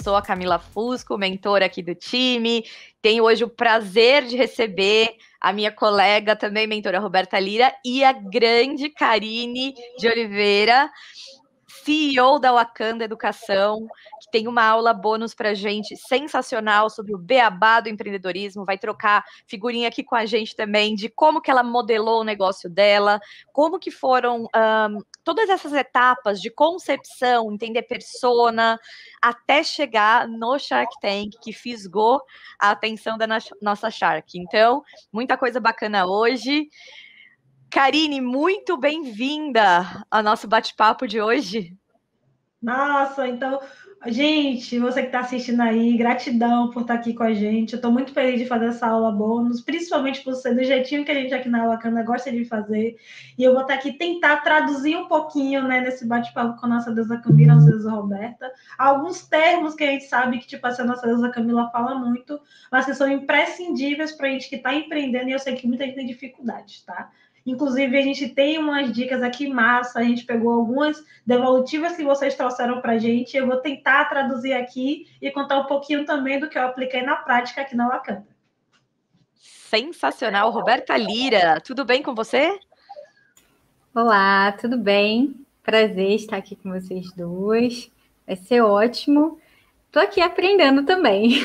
sou a Camila Fusco, mentora aqui do time. Tenho hoje o prazer de receber a minha colega, também mentora, Roberta Lira, e a grande Karine de Oliveira, CEO da Wakanda Educação, que tem uma aula bônus para a gente sensacional sobre o beabá do empreendedorismo, vai trocar figurinha aqui com a gente também de como que ela modelou o negócio dela, como que foram todas essas etapas de concepção, entender persona, até chegar no Shark Tank, que fisgou a atenção da nossa Shark. Então, muita coisa bacana hoje. Karine, muito bem-vinda ao nosso bate-papo de hoje. Nossa, então, gente, você que está assistindo aí, gratidão por estar aqui com a gente. Eu estou muito feliz de fazer essa aula bônus, principalmente por ser do jeitinho que a gente aqui na Wakanda gosta de fazer. E eu vou estar aqui tentar traduzir um pouquinho, né, nesse bate-papo com a nossa deusa Camila, nossa deusa Roberta, alguns termos que a gente sabe que, tipo, a nossa deusa Camila fala muito, mas que são imprescindíveis para a gente que está empreendendo, e eu sei que muita gente tem dificuldade, tá? Inclusive, a gente tem umas dicas aqui massa, a gente pegou algumas devolutivas que vocês trouxeram para a gente. Eu vou tentar traduzir aqui e contar um pouquinho também do que eu apliquei na prática aqui na Wakanda. Sensacional. Roberta Lira, tudo bem com você? Olá, tudo bem? Prazer estar aqui com vocês duas. Vai ser ótimo. Estou aqui aprendendo também.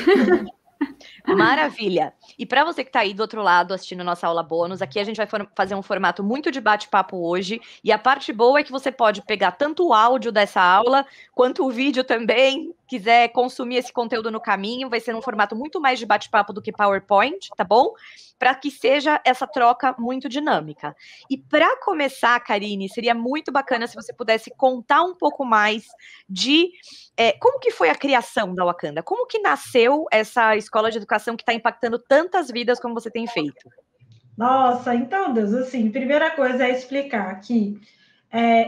Maravilha! E para você que está aí do outro lado assistindo nossa aula bônus, aqui a gente vai fazer um formato muito de bate-papo hoje, e a parte boa é que você pode pegar tanto o áudio dessa aula, quanto o vídeo também, quiser consumir esse conteúdo no caminho, vai ser um formato muito mais de bate-papo do que PowerPoint, tá bom? Para que seja essa troca muito dinâmica. E para começar, Karine, seria muito bacana se você pudesse contar um pouco mais de como que foi a criação da Wakanda? Como que nasceu essa escola de educação que está impactando tantas vidas como você tem feito? Nossa, então, Deus, assim, primeira coisa é explicar que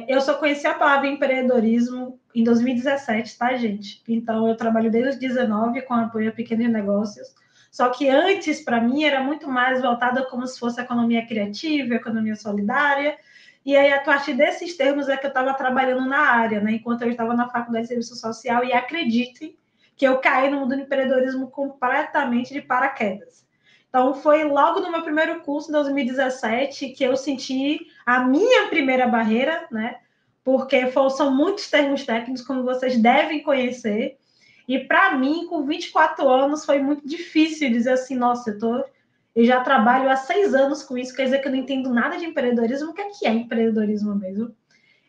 eu só conheci a palavra empreendedorismo em 2017, tá, gente? Então, eu trabalho desde os 19 com apoio a pequenos negócios. Só que antes, para mim, era muito mais voltada como se fosse economia criativa, economia solidária. E aí, a partir desses termos é que eu estava trabalhando na área, né? Enquanto eu estava na faculdade de serviço social. E acreditem que eu caí no mundo do empreendedorismo completamente de paraquedas. Então, foi logo no meu primeiro curso, em 2017, que eu senti a minha primeira barreira, né? Porque são muitos termos técnicos, como vocês devem conhecer. E para mim, com 24 anos, foi muito difícil dizer assim, nossa, eu já trabalho há 6 anos com isso, quer dizer que eu não entendo nada de empreendedorismo. O que é empreendedorismo mesmo?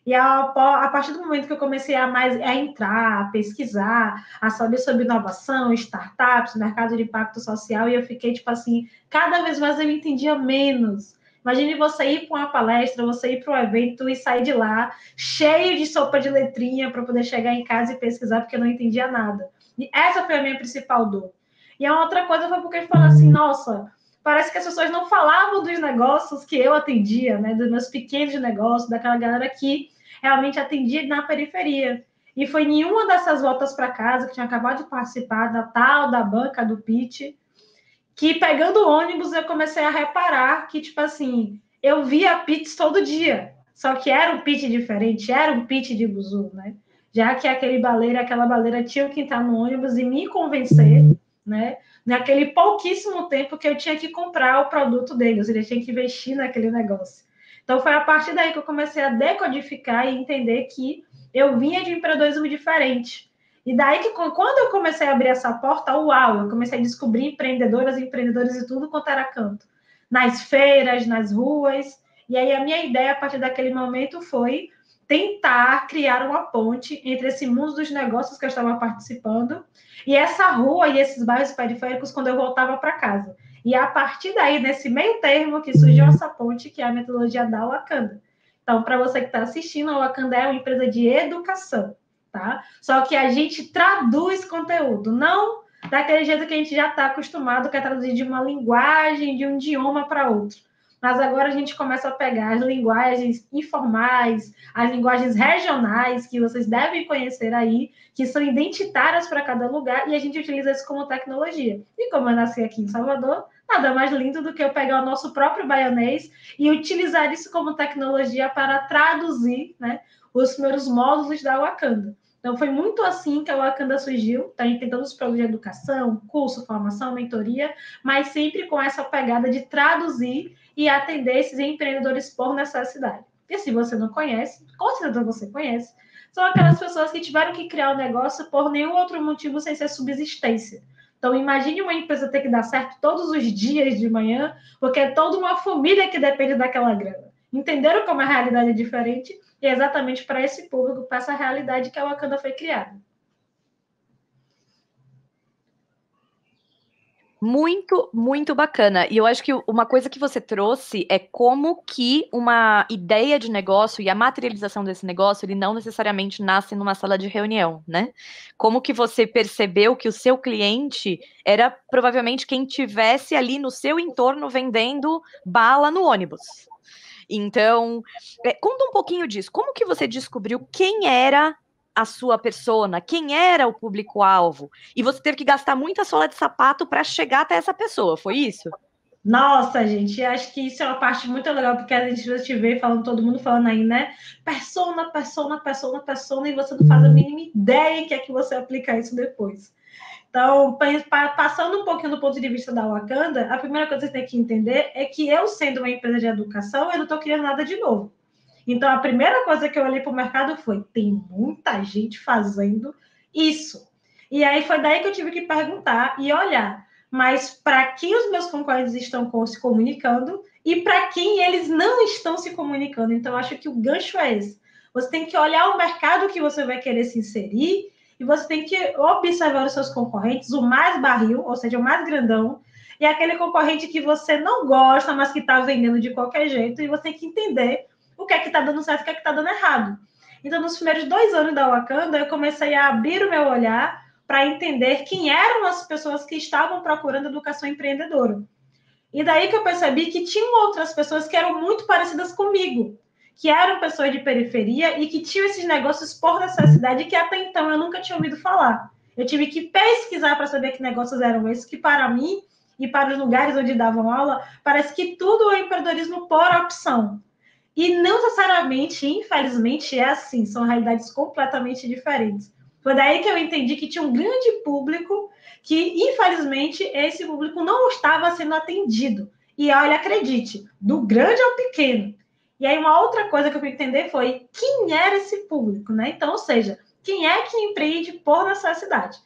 E a partir do momento que eu comecei a entrar, a pesquisar, a saber sobre inovação, startups, mercado de impacto social, e eu fiquei, tipo assim, cada vez mais eu entendia menos. Imagine você ir para uma palestra, você ir para um evento e sair de lá cheio de sopa de letrinha para poder chegar em casa e pesquisar, porque eu não entendia nada. E essa foi a minha principal dor. E a outra coisa foi porque eu falei assim, nossa, parece que as pessoas não falavam dos negócios que eu atendia, né? Dos meus pequenos negócios, daquela galera que realmente atendia na periferia. E foi em uma dessas voltas para casa, que tinha acabado de participar da tal da banca do pitch, que pegando o ônibus eu comecei a reparar que, tipo assim, eu via pitch todo dia, só que era um pitch diferente, era um pitch de buzu, né? Já que aquela baleira tinha que entrar no ônibus e me convencer, né? Naquele pouquíssimo tempo que eu tinha que comprar o produto deles, ele tinha que investir naquele negócio. Então, foi a partir daí que eu comecei a decodificar e entender que eu vinha de um empreendedorismo diferente. E daí que, quando eu comecei a abrir essa porta, uau, eu comecei a descobrir empreendedoras, empreendedores e tudo quanto era canto. Nas feiras, nas ruas. E aí, a minha ideia, a partir daquele momento, foi tentar criar uma ponte entre esse mundo dos negócios que eu estava participando e essa rua e esses bairros periféricos quando eu voltava para casa. E a partir daí, nesse meio termo, que surgiu essa ponte, que é a metodologia da Wakanda. Então, para você que está assistindo, a Wakanda é uma empresa de educação, tá? Só que a gente traduz conteúdo, não daquele jeito que a gente já está acostumado, que é traduzir de uma linguagem, de um idioma para outro. Mas agora a gente começa a pegar as linguagens informais, as linguagens regionais, que vocês devem conhecer aí, que são identitárias para cada lugar, e a gente utiliza isso como tecnologia. E como eu nasci aqui em Salvador, nada mais lindo do que eu pegar o nosso próprio baianês e utilizar isso como tecnologia para traduzir, né, os primeiros módulos da Wakanda. Então, foi muito assim que a Wakanda surgiu. Então, a gente tem todos os programas de educação, curso, formação, mentoria, mas sempre com essa pegada de traduzir e atender esses empreendedores por necessidade. E se você não conhece, com certeza você conhece, são aquelas pessoas que tiveram que criar o negócio por nenhum outro motivo sem ser subsistência. Então, imagine uma empresa ter que dar certo todos os dias de manhã, porque é toda uma família que depende daquela grana. Entenderam como a realidade é diferente? E é exatamente para esse público, para essa realidade que a Wakanda foi criada. Muito, muito bacana. E eu acho que uma coisa que você trouxe é como que uma ideia de negócio e a materialização desse negócio, ele não necessariamente nasce numa sala de reunião, né? Como que você percebeu que o seu cliente era provavelmente quem tivesse ali no seu entorno vendendo bala no ônibus. Então, conta um pouquinho disso. Como que você descobriu quem era a sua persona, quem era o público-alvo? E você teve que gastar muita sola de sapato para chegar até essa pessoa, foi isso? Nossa, gente, acho que isso é uma parte muito legal, porque a gente te vê falando, todo mundo falando aí, né? Persona, persona, persona, persona, e você não faz a mínima ideia que é que você aplica isso depois. Então, passando um pouquinho do ponto de vista da Wakanda, a primeira coisa que você tem que entender é que eu, sendo uma empresa de educação, eu não estou criando nada de novo. Então, a primeira coisa que eu olhei para o mercado foi: tem muita gente fazendo isso. E aí foi daí que eu tive que perguntar e olhar, mas para quem os meus concorrentes estão se comunicando e para quem eles não estão se comunicando. Então, acho que o gancho é esse. Você tem que olhar o mercado que você vai querer se inserir e você tem que observar os seus concorrentes, o mais barril, ou seja, o mais grandão, e aquele concorrente que você não gosta, mas que está vendendo de qualquer jeito, e você tem que entender o que é que está dando certo e o que é que está dando errado. Então, nos primeiros 2 anos da Wakanda, eu comecei a abrir o meu olhar para entender quem eram as pessoas que estavam procurando educação empreendedora. E daí que eu percebi que tinham outras pessoas que eram muito parecidas comigo, que eram pessoas de periferia e que tinham esses negócios por necessidade que até então eu nunca tinha ouvido falar. Eu tive que pesquisar para saber que negócios eram esses, que para mim e para os lugares onde davam aula, parece que tudo é empreendedorismo por opção. E não necessariamente, infelizmente, é assim, são realidades completamente diferentes. Foi daí que eu entendi que tinha um grande público que, infelizmente, esse público não estava sendo atendido. E olha, acredite, do grande ao pequeno. E aí uma outra coisa que eu fui entender foi quem era esse público, né? Então, ou seja, quem é que empreende por necessidade?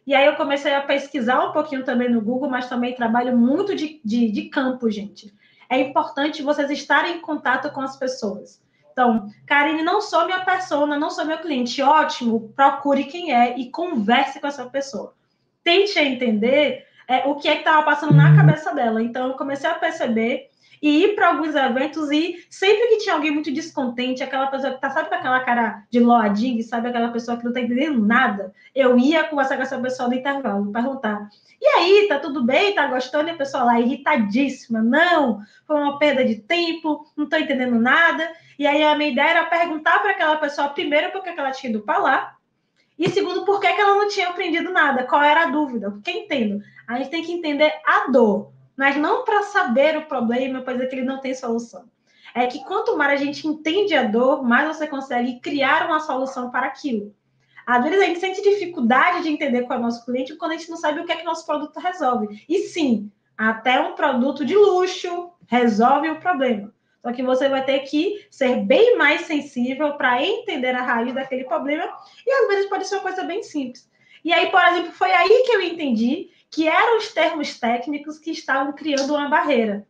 E aí eu comecei a pesquisar um pouquinho também no Google, mas também trabalho muito de campo, gente. É importante vocês estarem em contato com as pessoas. Então, Karine, não sou minha persona, não sou meu cliente. Ótimo, procure quem é e converse com essa pessoa. Tente entender o que é que estava passando na cabeça dela. Então, eu comecei a perceber e ir para alguns eventos e sempre que tinha alguém muito descontente, aquela pessoa que tá, sabe, com aquela cara de loading, sabe, aquela pessoa que não tá entendendo nada, eu ia conversar com essa pessoa no intervalo, perguntar: e aí, tá tudo bem? Tá gostando? E a pessoa lá, irritadíssima: não, foi uma perda de tempo, não tô entendendo nada. E aí a minha ideia era perguntar para aquela pessoa, primeiro, por que ela tinha ido para lá, e segundo, por que ela não tinha aprendido nada, qual era a dúvida, porque entendo, a gente tem que entender a dor, mas não para saber o problema, pois é que ele não tem solução. É que quanto mais a gente entende a dor, mais você consegue criar uma solução para aquilo. Às vezes a gente sente dificuldade de entender qual é o nosso cliente quando a gente não sabe o que é que nosso produto resolve. E sim, até um produto de luxo resolve o problema. Só que você vai ter que ser bem mais sensível para entender a raiz daquele problema. E às vezes pode ser uma coisa bem simples. E aí, por exemplo, foi aí que eu entendi que eram os termos técnicos que estavam criando uma barreira.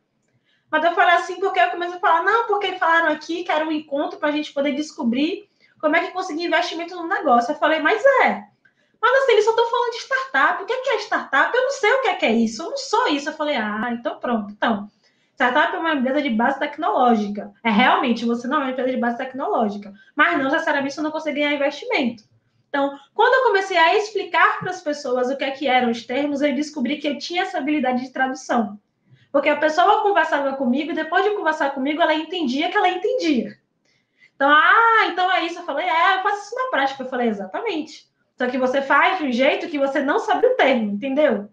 Mas eu falei assim, porque eu comecei a falar: não, porque falaram aqui que era um encontro para a gente poder descobrir como é que conseguir investimento no negócio. Eu falei: mas assim, eles só estão falando de startup. O que é startup? Eu não sei o que é isso. Eu não sou isso. Eu falei: então pronto. Então, startup é uma empresa de base tecnológica. Realmente, você não é uma empresa de base tecnológica. Mas não necessariamente você não consegue ganhar investimento. Então, quando eu comecei a explicar para as pessoas o que eram os termos, eu descobri que eu tinha essa habilidade de tradução. Porque a pessoa conversava comigo e depois de conversar comigo, ela entendia que ela entendia. Então, então é isso. Eu falei: eu faço isso na prática. Eu falei: exatamente. Só que você faz de um jeito que você não sabe o termo, entendeu?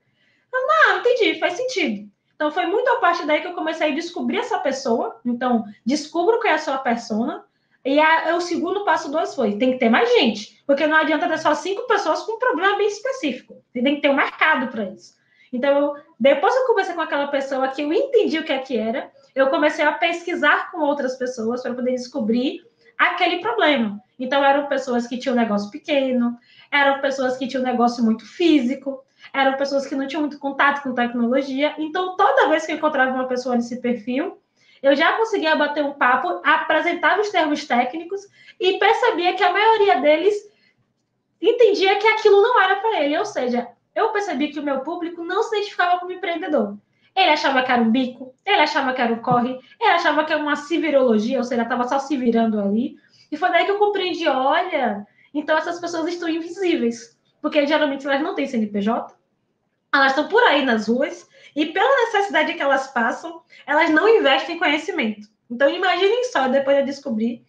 Eu, entendi, faz sentido. Então, foi muito a partir daí que eu comecei a descobrir essa pessoa. Então, descubro qual é a sua persona. E o segundo passo 2 foi, tem que ter mais gente, porque não adianta ter só 5 pessoas com um problema bem específico. Tem que ter um mercado para isso. Então, depois que eu conversei com aquela pessoa que eu entendi o que é que era, eu comecei a pesquisar com outras pessoas para poder descobrir aquele problema. Então, eram pessoas que tinham um negócio pequeno, eram pessoas que tinham um negócio muito físico, eram pessoas que não tinham muito contato com tecnologia. Então, toda vez que eu encontrava uma pessoa nesse perfil, eu já conseguia bater um papo, apresentar os termos técnicos e percebia que a maioria deles entendia que aquilo não era para ele. Ou seja, eu percebi que o meu público não se identificava como empreendedor. Ele achava que era um bico, ele achava que era um corre, ele achava que era uma civirologia, ou seja, estava só se virando ali. E foi daí que eu compreendi, olha, então essas pessoas estão invisíveis, porque geralmente elas não têm CNPJ, elas estão por aí nas ruas, e pela necessidade que elas passam, elas não investem em conhecimento. Então, imaginem só, depois eu descobri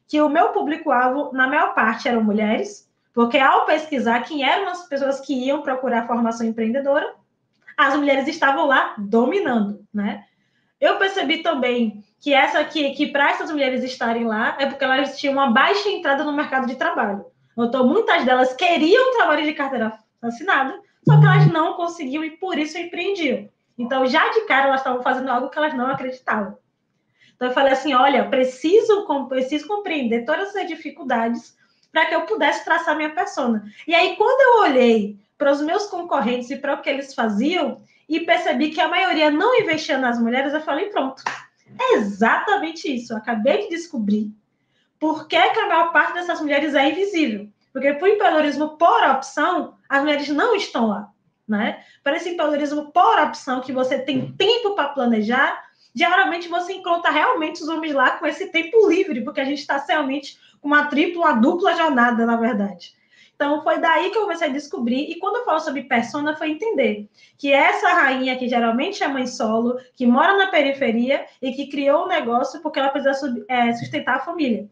que o meu público-alvo, na maior parte, eram mulheres, porque ao pesquisar quem eram as pessoas que iam procurar formação empreendedora, as mulheres estavam lá dominando, né? Eu percebi também que para essas mulheres estarem lá é porque elas tinham uma baixa entrada no mercado de trabalho. Então, muitas delas queriam trabalho de carteira assinada, só que elas não conseguiam e por isso empreendiam. Então, já de cara, elas estavam fazendo algo que elas não acreditavam. Então, eu falei assim, olha, preciso compreender todas essas dificuldades para que eu pudesse traçar minha persona. E aí, quando eu olhei para os meus concorrentes e para o que eles faziam, e percebi que a maioria não investia nas mulheres, eu falei, pronto, é exatamente isso. Eu acabei de descobrir por que a maior parte dessas mulheres é invisível. Porque para o empreendedorismo por opção, as mulheres não estão lá, né? Para esse empreendedorismo por opção, que você tem tempo para planejar, geralmente você encontra realmente os homens lá com esse tempo livre, porque a gente está realmente com uma tripla, uma dupla jornada, na verdade. Então, foi daí que eu comecei a descobrir, e quando eu falo sobre persona, foi entender que essa rainha, que geralmente é mãe solo, que mora na periferia e que criou um negócio porque ela precisa sustentar a família.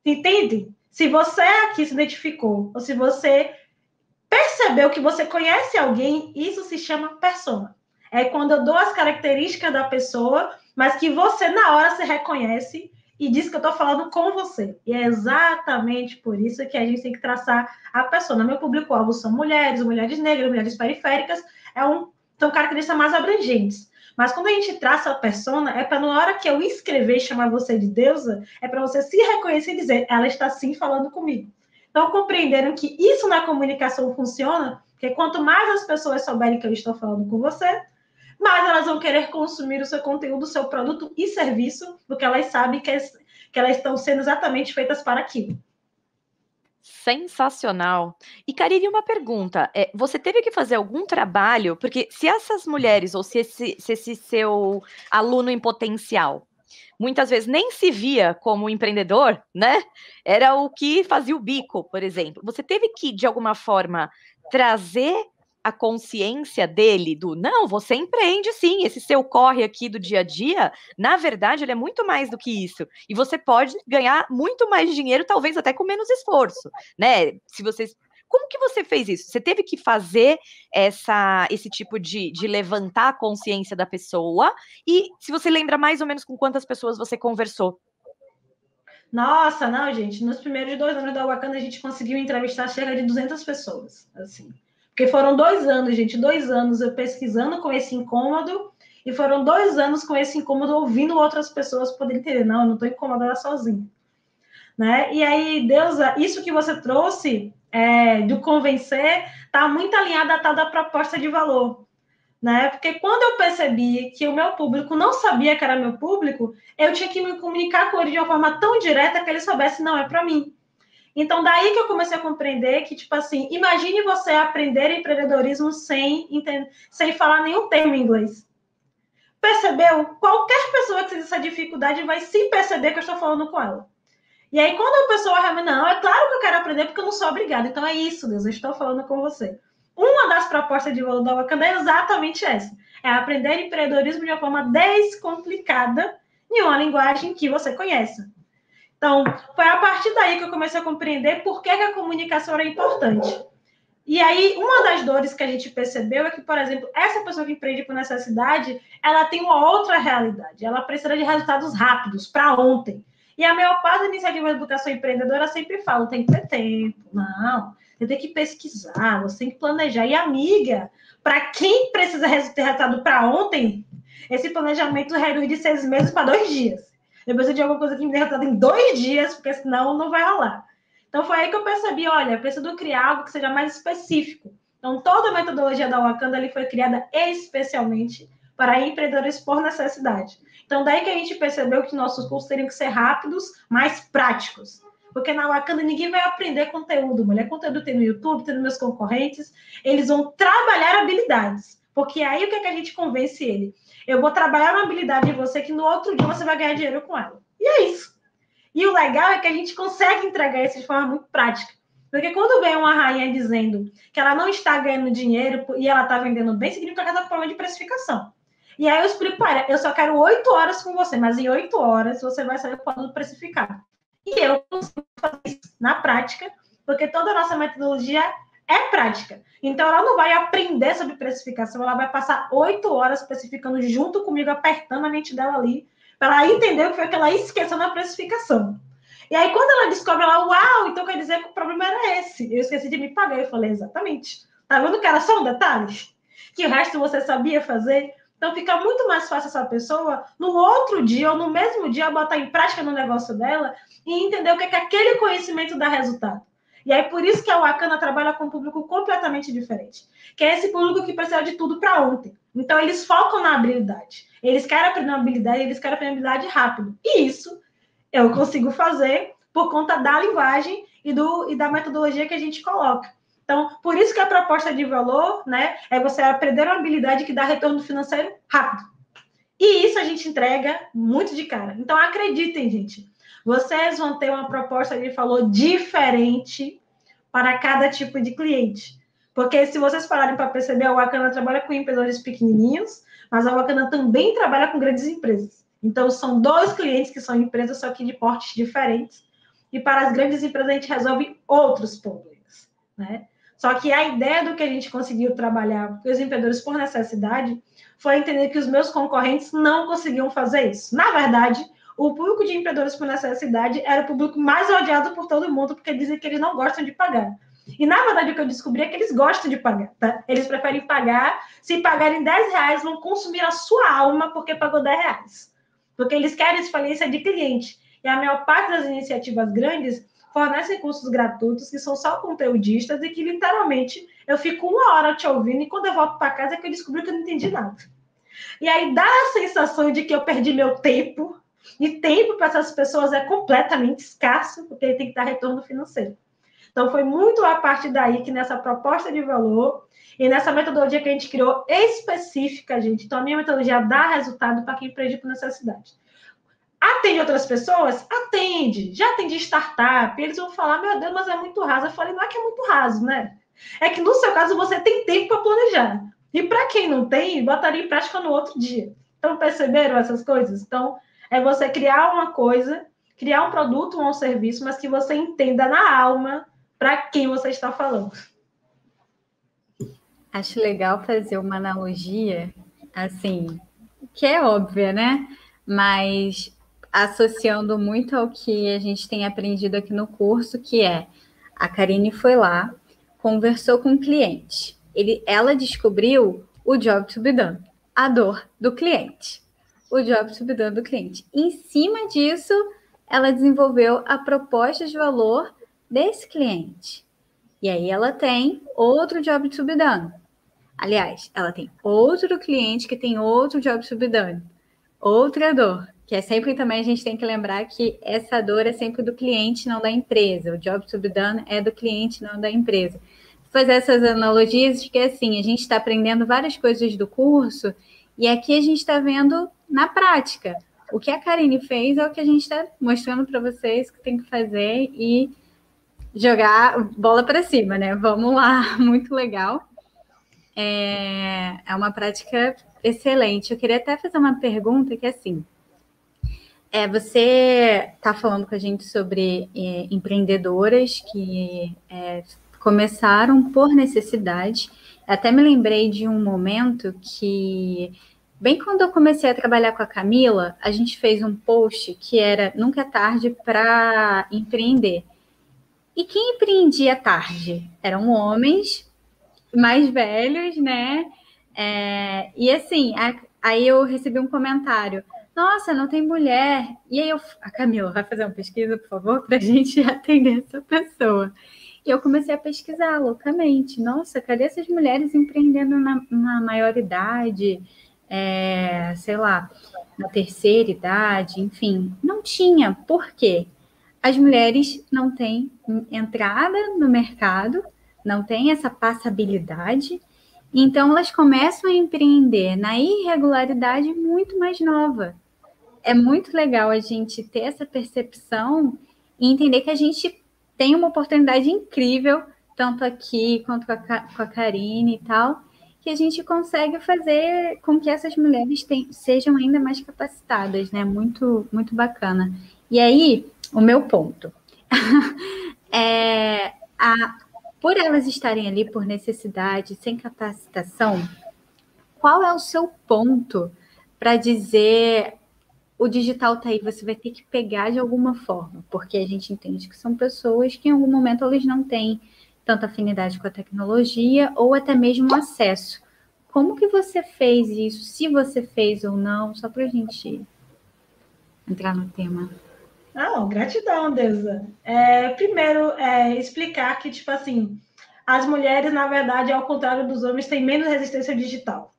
Entende? Se você aqui se identificou, ou se você percebeu que você conhece alguém, isso se chama persona. É quando eu dou as características da pessoa, mas que você, na hora, se reconhece e diz que eu estou falando com você. E é exatamente por isso que a gente tem que traçar a persona. Meu público-alvo são mulheres, mulheres negras, mulheres periféricas, são características mais abrangentes. Mas quando a gente traça a persona, é para na hora que eu escrever e chamar você de deusa, é para você se reconhecer e dizer, ela está sim falando comigo. Então, compreenderam que isso na comunicação funciona, porque quanto mais as pessoas souberem que eu estou falando com você, mais elas vão querer consumir o seu conteúdo, o seu produto e serviço, porque elas sabem que elas estão sendo exatamente feitas para aquilo. Sensacional. E, Karine, uma pergunta. Você teve que fazer algum trabalho? Porque se essas mulheres, ou se esse seu aluno em potencial, muitas vezes nem se via como empreendedor, né? Era o que fazia o bico, por exemplo. Você teve que, de alguma forma, trazer a consciência dele não, você empreende sim, esse seu corre aqui do dia a dia, na verdade, ele é muito mais do que isso. E você pode ganhar muito mais dinheiro, talvez até com menos esforço, né? Como que você fez isso? Você teve que fazer esse tipo de levantar a consciência da pessoa? E se você lembra mais ou menos com quantas pessoas você conversou? Nossa, não, gente. Nos primeiros 2 anos da Wakanda, a gente conseguiu entrevistar cerca de 200 pessoas, assim. Porque foram 2 anos, gente, 2 anos eu pesquisando com esse incômodo, e foram 2 anos com esse incômodo ouvindo outras pessoas poderem entender. Não, eu não estou incomodada sozinha. Né? E aí, Deusa, isso que você trouxe do convencer está muito alinhado à tal da proposta de valor. Né? Porque quando eu percebi que o meu público não sabia que era meu público, eu tinha que me comunicar com ele de uma forma tão direta que ele soubesse, não, é para mim. Então, daí que eu comecei a compreender que, tipo assim, imagine você aprender empreendedorismo sem falar nenhum termo em inglês. Percebeu? Qualquer pessoa que tenha essa dificuldade vai sim perceber que eu estou falando com ela. E aí, quando a pessoa realmente, não, é claro que eu quero aprender porque eu não sou obrigada. Então, é isso, Deus, eu estou falando com você. Uma das propostas de valor da Wakanda é exatamente essa. É aprender empreendedorismo de uma forma descomplicada em uma linguagem que você conhece. Então, foi a partir daí que eu comecei a compreender por que a comunicação era importante. E aí, uma das dores que a gente percebeu é que, por exemplo, essa pessoa que empreende por necessidade, ela tem uma outra realidade. Ela precisa de resultados rápidos, para ontem. E a maior parte da iniciativa de educação empreendedora sempre fala, tem que ter tempo. Não, você tem que pesquisar, você tem que planejar. E, amiga, para quem precisa ter resultado para ontem, esse planejamento reduz de 6 meses para 2 dias. Eu preciso de alguma coisa que me dê resultado em 2 dias, porque senão não vai rolar. Então, foi aí que eu percebi, olha, preciso criar algo que seja mais específico. Então, toda a metodologia da Wakanda ali foi criada especialmente para empreendedores por necessidade. Então, daí que a gente percebeu que nossos cursos teriam que ser rápidos, mais práticos. Porque na Wakanda ninguém vai aprender conteúdo, mulher. Conteúdo tem no YouTube, tem nos meus concorrentes. Eles vão trabalhar habilidades. Porque aí o que é que a gente convence ele? Eu vou trabalhar uma habilidade em você que no outro dia você vai ganhar dinheiro com ela. E é isso. E o legal é que a gente consegue entregar isso de forma muito prática. Porque quando vem uma rainha dizendo que ela não está ganhando dinheiro e ela está vendendo bem, significa que ela está com problema de precificação. E aí eu explico para ela, eu só quero 8 horas com você, mas em 8 horas você vai saber o produto precificado. E eu consigo fazer isso na prática, porque toda a nossa metodologia é prática. Então, ela não vai aprender sobre precificação, ela vai passar 8 horas precificando junto comigo, apertando a mente dela ali, para ela entender o que foi que ela esqueceu na precificação. E aí, quando ela descobre, ela, uau, então quer dizer que o problema era esse. Eu esqueci de me pagar. Eu falei, exatamente. Tá vendo que era só um detalhe? Que o resto você sabia fazer? Então, fica muito mais fácil essa pessoa, no outro dia ou no mesmo dia, botar em prática no negócio dela e entender o que é que aquele conhecimento dá resultado. E aí, por isso que a Wakanda trabalha com um público completamente diferente, que é esse público que precisa de tudo para ontem. Então, eles focam na habilidade. Eles querem aprender uma habilidade, eles querem aprender uma habilidade rápido. E isso eu consigo fazer por conta da linguagem e da metodologia que a gente coloca. Então, por isso que a proposta de valor, né, é você aprender uma habilidade que dá retorno financeiro rápido. E isso a gente entrega muito de cara. Então, acreditem, gente. Vocês vão ter uma proposta de valor diferente para cada tipo de cliente. Porque se vocês pararem para perceber, a Wakanda trabalha com empreendedores pequenininhos, mas a Wakanda também trabalha com grandes empresas. Então, são 2 clientes que são empresas, só que de portes diferentes. E para as grandes empresas, a gente resolve outros problemas, né? Só que a ideia do que a gente conseguiu trabalhar com os empreendedores por necessidade foi entender que os meus concorrentes não conseguiam fazer isso. Na verdade, o público de empreendedores por necessidade era o público mais odiado por todo mundo, porque dizem que eles não gostam de pagar. E, na verdade, o que eu descobri é que eles gostam de pagar, tá? Eles preferem pagar. Se pagarem R$10, vão consumir a sua alma porque pagou R$10. Porque eles querem experiência de cliente. E a maior parte das iniciativas grandes fornecem cursos gratuitos que são só conteudistas e que, literalmente, eu fico 1 hora te ouvindo e quando eu volto para casa é que eu descobri que eu não entendi nada. E aí dá a sensação de que eu perdi meu tempo, e tempo para essas pessoas é completamente escasso, porque ele tem que dar retorno financeiro. Então, foi muito a partir daí que nessa proposta de valor e nessa metodologia que a gente criou específica, gente. Então, a minha metodologia dá resultado para quem empreende por necessidade. Atende outras pessoas? Atende. Já atendi startup. Eles vão falar, meu Deus, mas é muito raso. Eu falei, não é que é muito raso, né? É que no seu caso você tem tempo para planejar. E para quem não tem, botaria em prática no outro dia. Então, perceberam essas coisas? Então, é você criar uma coisa, criar um produto ou um serviço, mas que você entenda na alma para quem você está falando. Acho legal fazer uma analogia, assim, que é óbvia, né? Mas associando muito ao que a gente tem aprendido aqui no curso, que é a Karine foi lá, conversou com o cliente. Ela descobriu o job to be done, a dor do cliente. O job to be done do cliente. Em cima disso, ela desenvolveu a proposta de valor desse cliente. E aí ela tem outro job to be done. Aliás, ela tem outro cliente que tem outro job to be done. Outra dor, que é sempre também a gente tem que lembrar que essa dor é sempre do cliente, não da empresa. O job to be done é do cliente, não da empresa. Fazer essas analogias de que, assim, a gente está aprendendo várias coisas do curso e aqui a gente está vendo na prática. O que a Karine fez é o que a gente está mostrando para vocês que tem que fazer e jogar bola para cima, né? Vamos lá, muito legal. É uma prática excelente. Eu queria até fazer uma pergunta que é assim, você está falando com a gente sobre empreendedoras que começaram por necessidade. Até me lembrei de um momento que Bem quando eu comecei a trabalhar com a Camila, a gente fez um post que era Nunca é tarde para empreender. E quem empreendia tarde? Eram homens mais velhos, né? E assim, aí eu recebi um comentário. Nossa, não tem mulher. E aí a Camila, vai fazer uma pesquisa, por favor, para a gente atender essa pessoa. E eu comecei a pesquisar loucamente. Nossa, cadê essas mulheres empreendendo na maioridade? Sei lá, na terceira idade, enfim. Não tinha. Por quê? As mulheres não têm entrada no mercado, não têm essa passabilidade, então elas começam a empreender na irregularidade muito mais nova. É muito legal a gente ter essa percepção e entender que a gente tem uma oportunidade incrível, tanto aqui quanto com a Karine e tal, que a gente consegue fazer com que essas mulheres sejam ainda mais capacitadas, né? Muito, muito bacana. E aí, o meu ponto por elas estarem ali por necessidade, sem capacitação, qual é o seu ponto para dizer o digital está aí, você vai ter que pegar de alguma forma, porque a gente entende que são pessoas que em algum momento elas não têm tanta afinidade com a tecnologia ou até mesmo acesso. Como que você fez isso? Se você fez ou não, só para a gente entrar no tema. Não, gratidão, Deusa. Primeiro, explicar que, tipo assim, as mulheres, na verdade, ao contrário dos homens, têm menos resistência digital.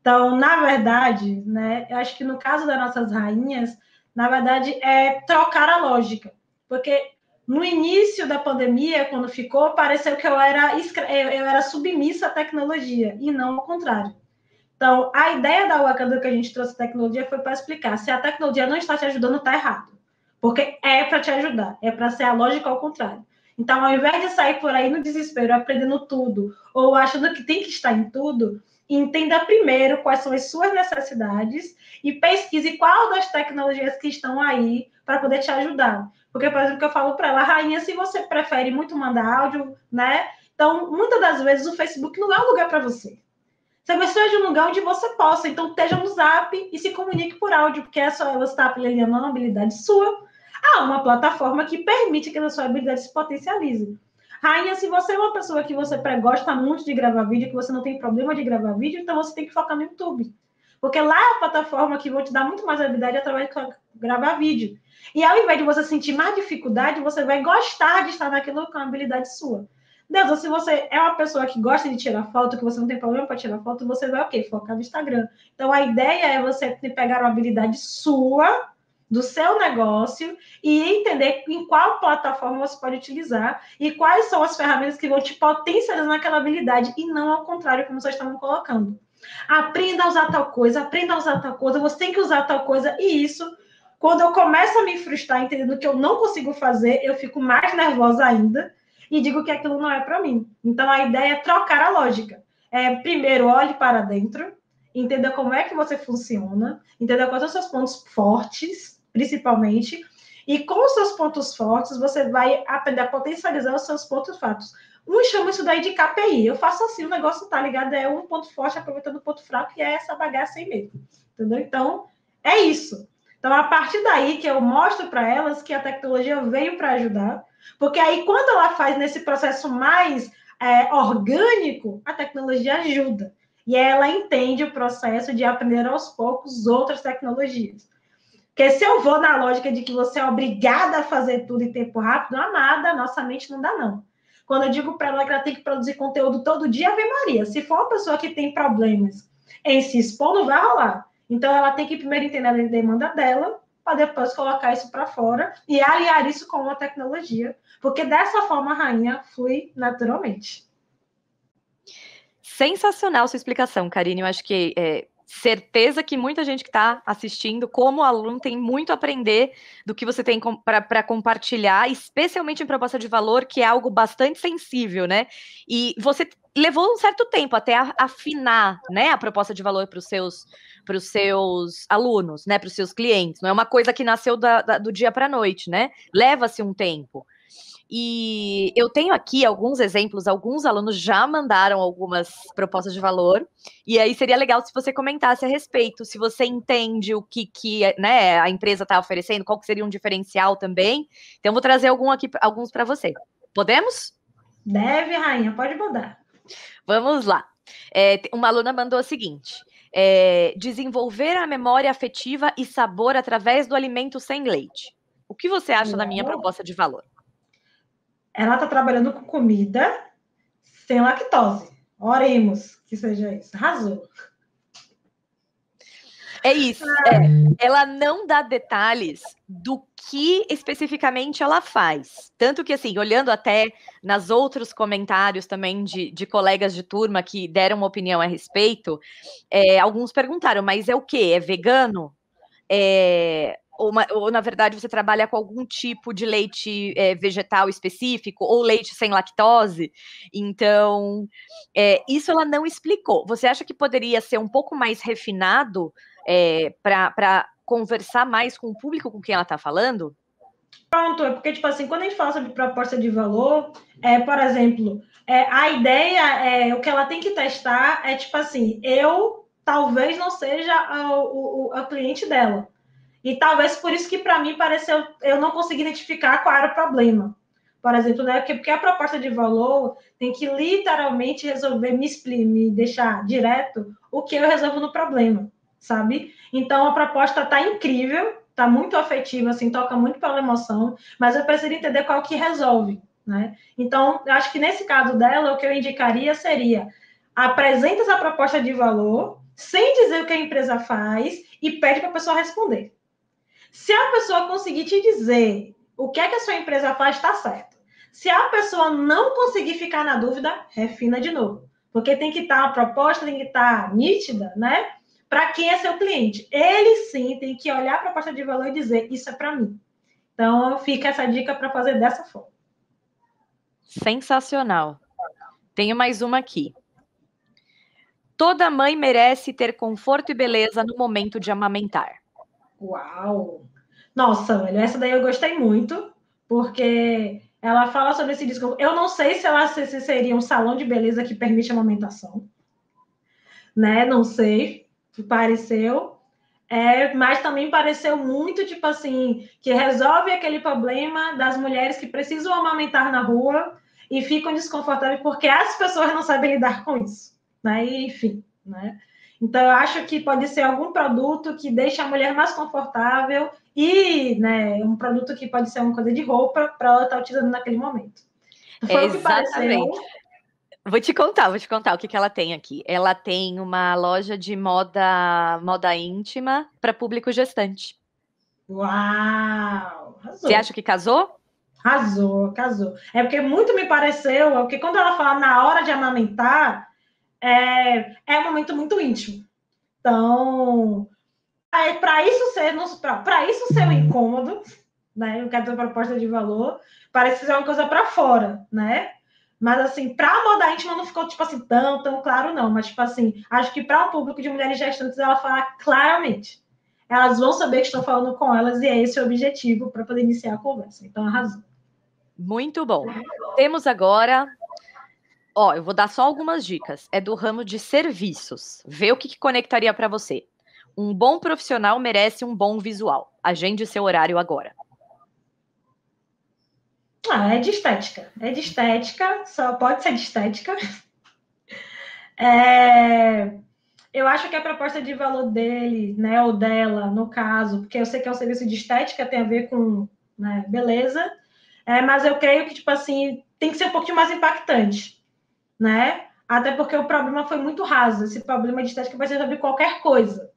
Então, na verdade, né, eu acho que no caso das nossas rainhas, na verdade, é trocar a lógica. Porque no início da pandemia, quando ficou, pareceu que eu era submissa à tecnologia, e não ao contrário. Então, a ideia da Wakanda que a gente trouxe a tecnologia foi para explicar, se a tecnologia não está te ajudando, está errado. Porque é para te ajudar, é para ser a lógica ao contrário. Então, ao invés de sair por aí no desespero, aprendendo tudo, ou achando que tem que estar em tudo, entenda primeiro quais são as suas necessidades e pesquise qual das tecnologias que estão aí para poder te ajudar. Porque, por exemplo, que eu falo para ela, rainha, se você prefere muito mandar áudio, né? Então, muitas das vezes o Facebook não é um lugar para você. Você precisa de um lugar onde você possa. Então, esteja no Zap e se comunique por áudio, porque é só você estar aprendendo uma habilidade sua. Há uma plataforma que permite que a sua habilidade se potencialize. Rainha, se você é uma pessoa que você gosta muito de gravar vídeo, que você não tem problema de gravar vídeo, então você tem que focar no YouTube. Porque lá é a plataforma que vai te dar muito mais habilidade através de gravar vídeo. E ao invés de você sentir mais dificuldade, você vai gostar de estar naquilo com a habilidade sua. Deus, se você é uma pessoa que gosta de tirar foto, que você não tem problema para tirar foto, você vai o quê? Focar no Instagram. Então, a ideia é você pegar uma habilidade sua, do seu negócio, e entender em qual plataforma você pode utilizar e quais são as ferramentas que vão te potencializar naquela habilidade, e não ao contrário, como vocês estavam colocando. Aprenda a usar tal coisa, aprenda a usar tal coisa, você tem que usar tal coisa, e isso, quando eu começo a me frustrar, entendendo que eu não consigo fazer, eu fico mais nervosa ainda, e digo que aquilo não é para mim. Então, a ideia é trocar a lógica. Primeiro, olhe para dentro, entenda como é que você funciona, entenda quais são os seus pontos fortes, principalmente, e com os seus pontos fortes, você vai aprender a potencializar os seus pontos fracos. Uns chamam isso daí de KPI. Eu faço assim, o negócio tá ligado, é um ponto forte aproveitando o ponto fraco, e é essa bagaça aí mesmo. Entendeu? Então, é isso. Então, a partir daí que eu mostro para elas que a tecnologia veio para ajudar, porque aí, quando ela faz nesse processo mais orgânico, a tecnologia ajuda. E ela entende o processo de aprender aos poucos outras tecnologias. Porque se eu vou na lógica de que você é obrigada a fazer tudo em tempo rápido, amada, nossa mente não dá, não. Quando eu digo para ela que ela tem que produzir conteúdo todo dia, Ave Maria. Se for uma pessoa que tem problemas em se expor, não vai rolar. Então, ela tem que primeiro entender a demanda dela, para depois colocar isso para fora e aliar isso com uma tecnologia, porque dessa forma a rainha flui naturalmente. Sensacional sua explicação, Karine. Eu acho que certeza que muita gente que está assistindo, como aluno, tem muito a aprender do que você tem para compartilhar, especialmente em proposta de valor, que é algo bastante sensível, né? E você levou um certo tempo até afinar, né, a proposta de valor para os seus alunos, né, para os seus clientes. Não é uma coisa que nasceu do dia para a noite, né? Leva-se um tempo. E eu tenho aqui alguns exemplos, alguns alunos já mandaram algumas propostas de valor, e aí seria legal se você comentasse a respeito, se você entende o que né, a empresa está oferecendo, qual que seria um diferencial também. Então, vou trazer alguns para você. Podemos? Deve, rainha, pode mandar. Vamos lá. Uma aluna mandou o seguinte: desenvolver a memória afetiva e sabor através do alimento sem leite. O que você acha da minha proposta de valor? Ela está trabalhando com comida sem lactose. Oremos que seja isso. Arrasou. É isso. Ela não dá detalhes do que especificamente ela faz. Tanto que, assim, olhando até nos outros comentários também de colegas de turma que deram uma opinião a respeito, alguns perguntaram, mas é o quê? É vegano? Ou, na verdade, você trabalha com algum tipo de leite vegetal específico, ou leite sem lactose? Então, isso ela não explicou. Você acha que poderia ser um pouco mais refinado para conversar mais com o público com quem ela está falando? Pronto, é porque, tipo assim, quando a gente fala sobre proposta de valor, por exemplo, a ideia, o que ela tem que testar é, tipo assim, eu talvez não seja a cliente dela. E talvez por isso que, para mim, pareceu, eu não consegui identificar qual era o problema. Por exemplo, né? Porque a proposta de valor tem que literalmente resolver, me deixar direto o que eu resolvo no problema, sabe? Então, a proposta está incrível, está muito afetiva, assim, toca muito pela emoção, mas eu preciso entender qual que resolve, né? Então, eu acho que nesse caso dela, o que eu indicaria seria apresenta essa proposta de valor, sem dizer o que a empresa faz, e pede para a pessoa responder. Se a pessoa conseguir te dizer o que é que a sua empresa faz, está certo. Se a pessoa não conseguir ficar na dúvida, refina de novo. Porque tem que estar, a proposta tem que estar nítida, né? Para quem é seu cliente. Ele sim tem que olhar a proposta de valor e dizer, isso é para mim. Então, fica essa dica para fazer dessa forma. Sensacional. Tenho mais uma aqui. Toda mãe merece ter conforto e beleza no momento de amamentar. Uau! Nossa, velho, essa daí eu gostei muito, porque ela fala sobre esse disco. Eu não sei se seria um salão de beleza que permite a amamentação, né? Não sei, pareceu. Mas também pareceu muito, tipo assim, que resolve aquele problema das mulheres que precisam amamentar na rua e ficam desconfortáveis porque as pessoas não sabem lidar com isso, né? E, enfim, né? Então, eu acho que pode ser algum produto que deixe a mulher mais confortável e, né, um produto que pode ser uma coisa de roupa para ela estar utilizando naquele momento. Foi o que pareceu. Vou te contar o que ela tem aqui. Ela tem uma loja de moda íntima para público gestante. Uau! Arrasou. Você acha que casou? Casou. É porque muito me pareceu, porque quando ela fala na hora de amamentar, um momento muito íntimo. Então, para isso ser um incômodo, né? Eu quero ter uma proposta de valor, parece ser uma coisa para fora, né? Mas, assim, para a moda íntima não ficou, tipo assim, tão claro, não. Mas, tipo assim, acho que para um público de mulheres gestantes, ela fala claramente. Elas vão saber que estão falando com elas e é esse o objetivo para poder iniciar a conversa. Então, arrasou. Muito bom. Temos agora... eu vou dar só algumas dicas. É do ramo de serviços. Vê o que conectaria para você. Um bom profissional merece um bom visual. Agende seu horário agora. É de estética. Só pode ser de estética. Eu acho que a proposta de valor dele, né, ou dela, no caso, porque eu sei que é um serviço de estética, tem a ver com, né, beleza, mas eu creio que, tipo assim, tem que ser um pouquinho mais impactante, né? Até porque o problema foi muito raso. Esse problema de estética vai ser sobre qualquer coisa,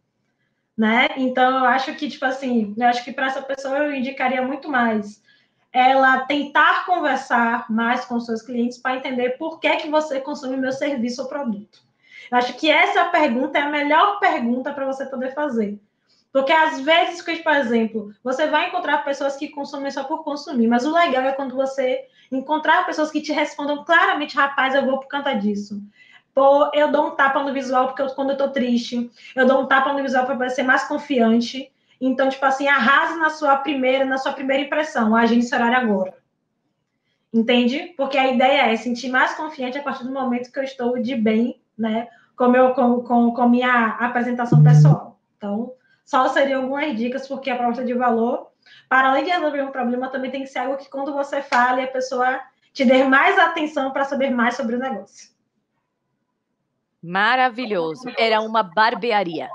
né? Então, eu acho que, tipo assim, para essa pessoa eu indicaria muito mais ela tentar conversar mais com seus clientes para entender por que você consome meu serviço ou produto. Eu acho que essa pergunta é a melhor pergunta para você poder fazer. Porque, às vezes, por exemplo, você vai encontrar pessoas que consomem só por consumir, mas o legal é quando você encontrar pessoas que te respondam claramente, rapaz, eu vou por conta disso. Pô, eu dou um tapa no visual porque quando eu tô triste, eu dou um tapa no visual para ser mais confiante. Então, tipo assim, arrase na sua primeira impressão, agende esse horário agora. Entende? Porque a ideia é sentir mais confiante a partir do momento que eu estou de bem, né, com minha apresentação pessoal. Então, só seriam algumas dicas, porque a proposta de valor, para além de resolver um problema, também tem que ser algo que quando você fala, a pessoa te dê mais atenção para saber mais sobre o negócio. Maravilhoso. Era uma barbearia.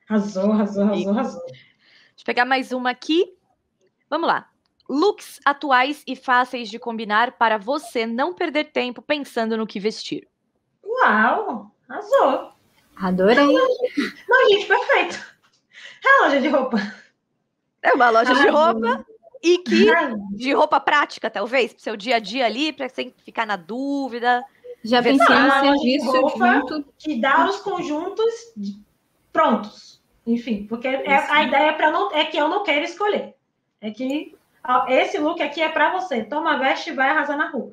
Arrasou. Deixa eu pegar mais uma aqui. Vamos lá. Looks atuais e fáceis de combinar para você não perder tempo pensando no que vestir. Uau! Arrasou! Adorei! Não, gente, perfeito! É a loja de roupa. É uma loja de roupa e de roupa prática, talvez, para o seu dia a dia ali, para você ficar na dúvida. Já pensei em serviço junto. Que dá os conjuntos prontos. Enfim, porque a ideia é que eu não quero escolher. É que esse look aqui é para você. Toma, veste e vai arrasar na rua.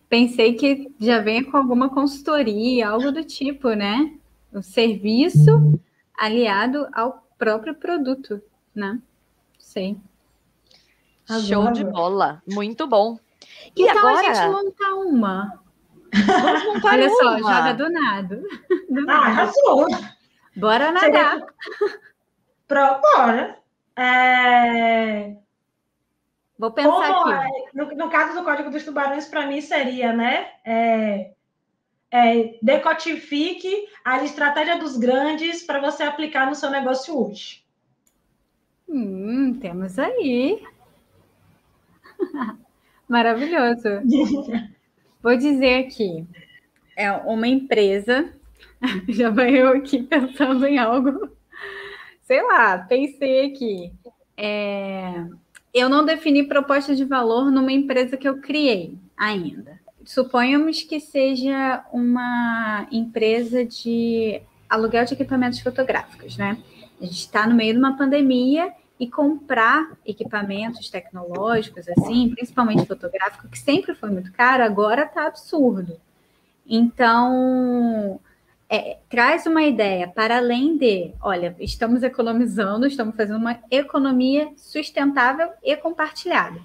Pensei que já venha com alguma consultoria, algo do tipo, né? O serviço aliado ao próprio produto, né? Sei. Show de bola. Muito bom. E então agora a gente montar uma. Vamos montar Olha uma. Só, joga do nada. Arrasou. Bora nadar. Bora. Vou pensar aqui. No caso do Código dos Tubarões, para mim seria, né? Decodifique a estratégia dos grandes para você aplicar no seu negócio hoje. Temos aí. Maravilhoso. Vou dizer aqui. É uma empresa. Já vai eu aqui pensando em algo. Sei lá, pensei aqui. Eu não defini proposta de valor numa empresa que eu criei ainda. Suponhamos que seja uma empresa de aluguel de equipamentos fotográficos, né? A gente está no meio de uma pandemia e comprar equipamentos tecnológicos, assim, principalmente fotográfico, que sempre foi muito caro, agora está absurdo. Então, traz uma ideia para além de, olha, estamos economizando, estamos fazendo uma economia sustentável e compartilhada.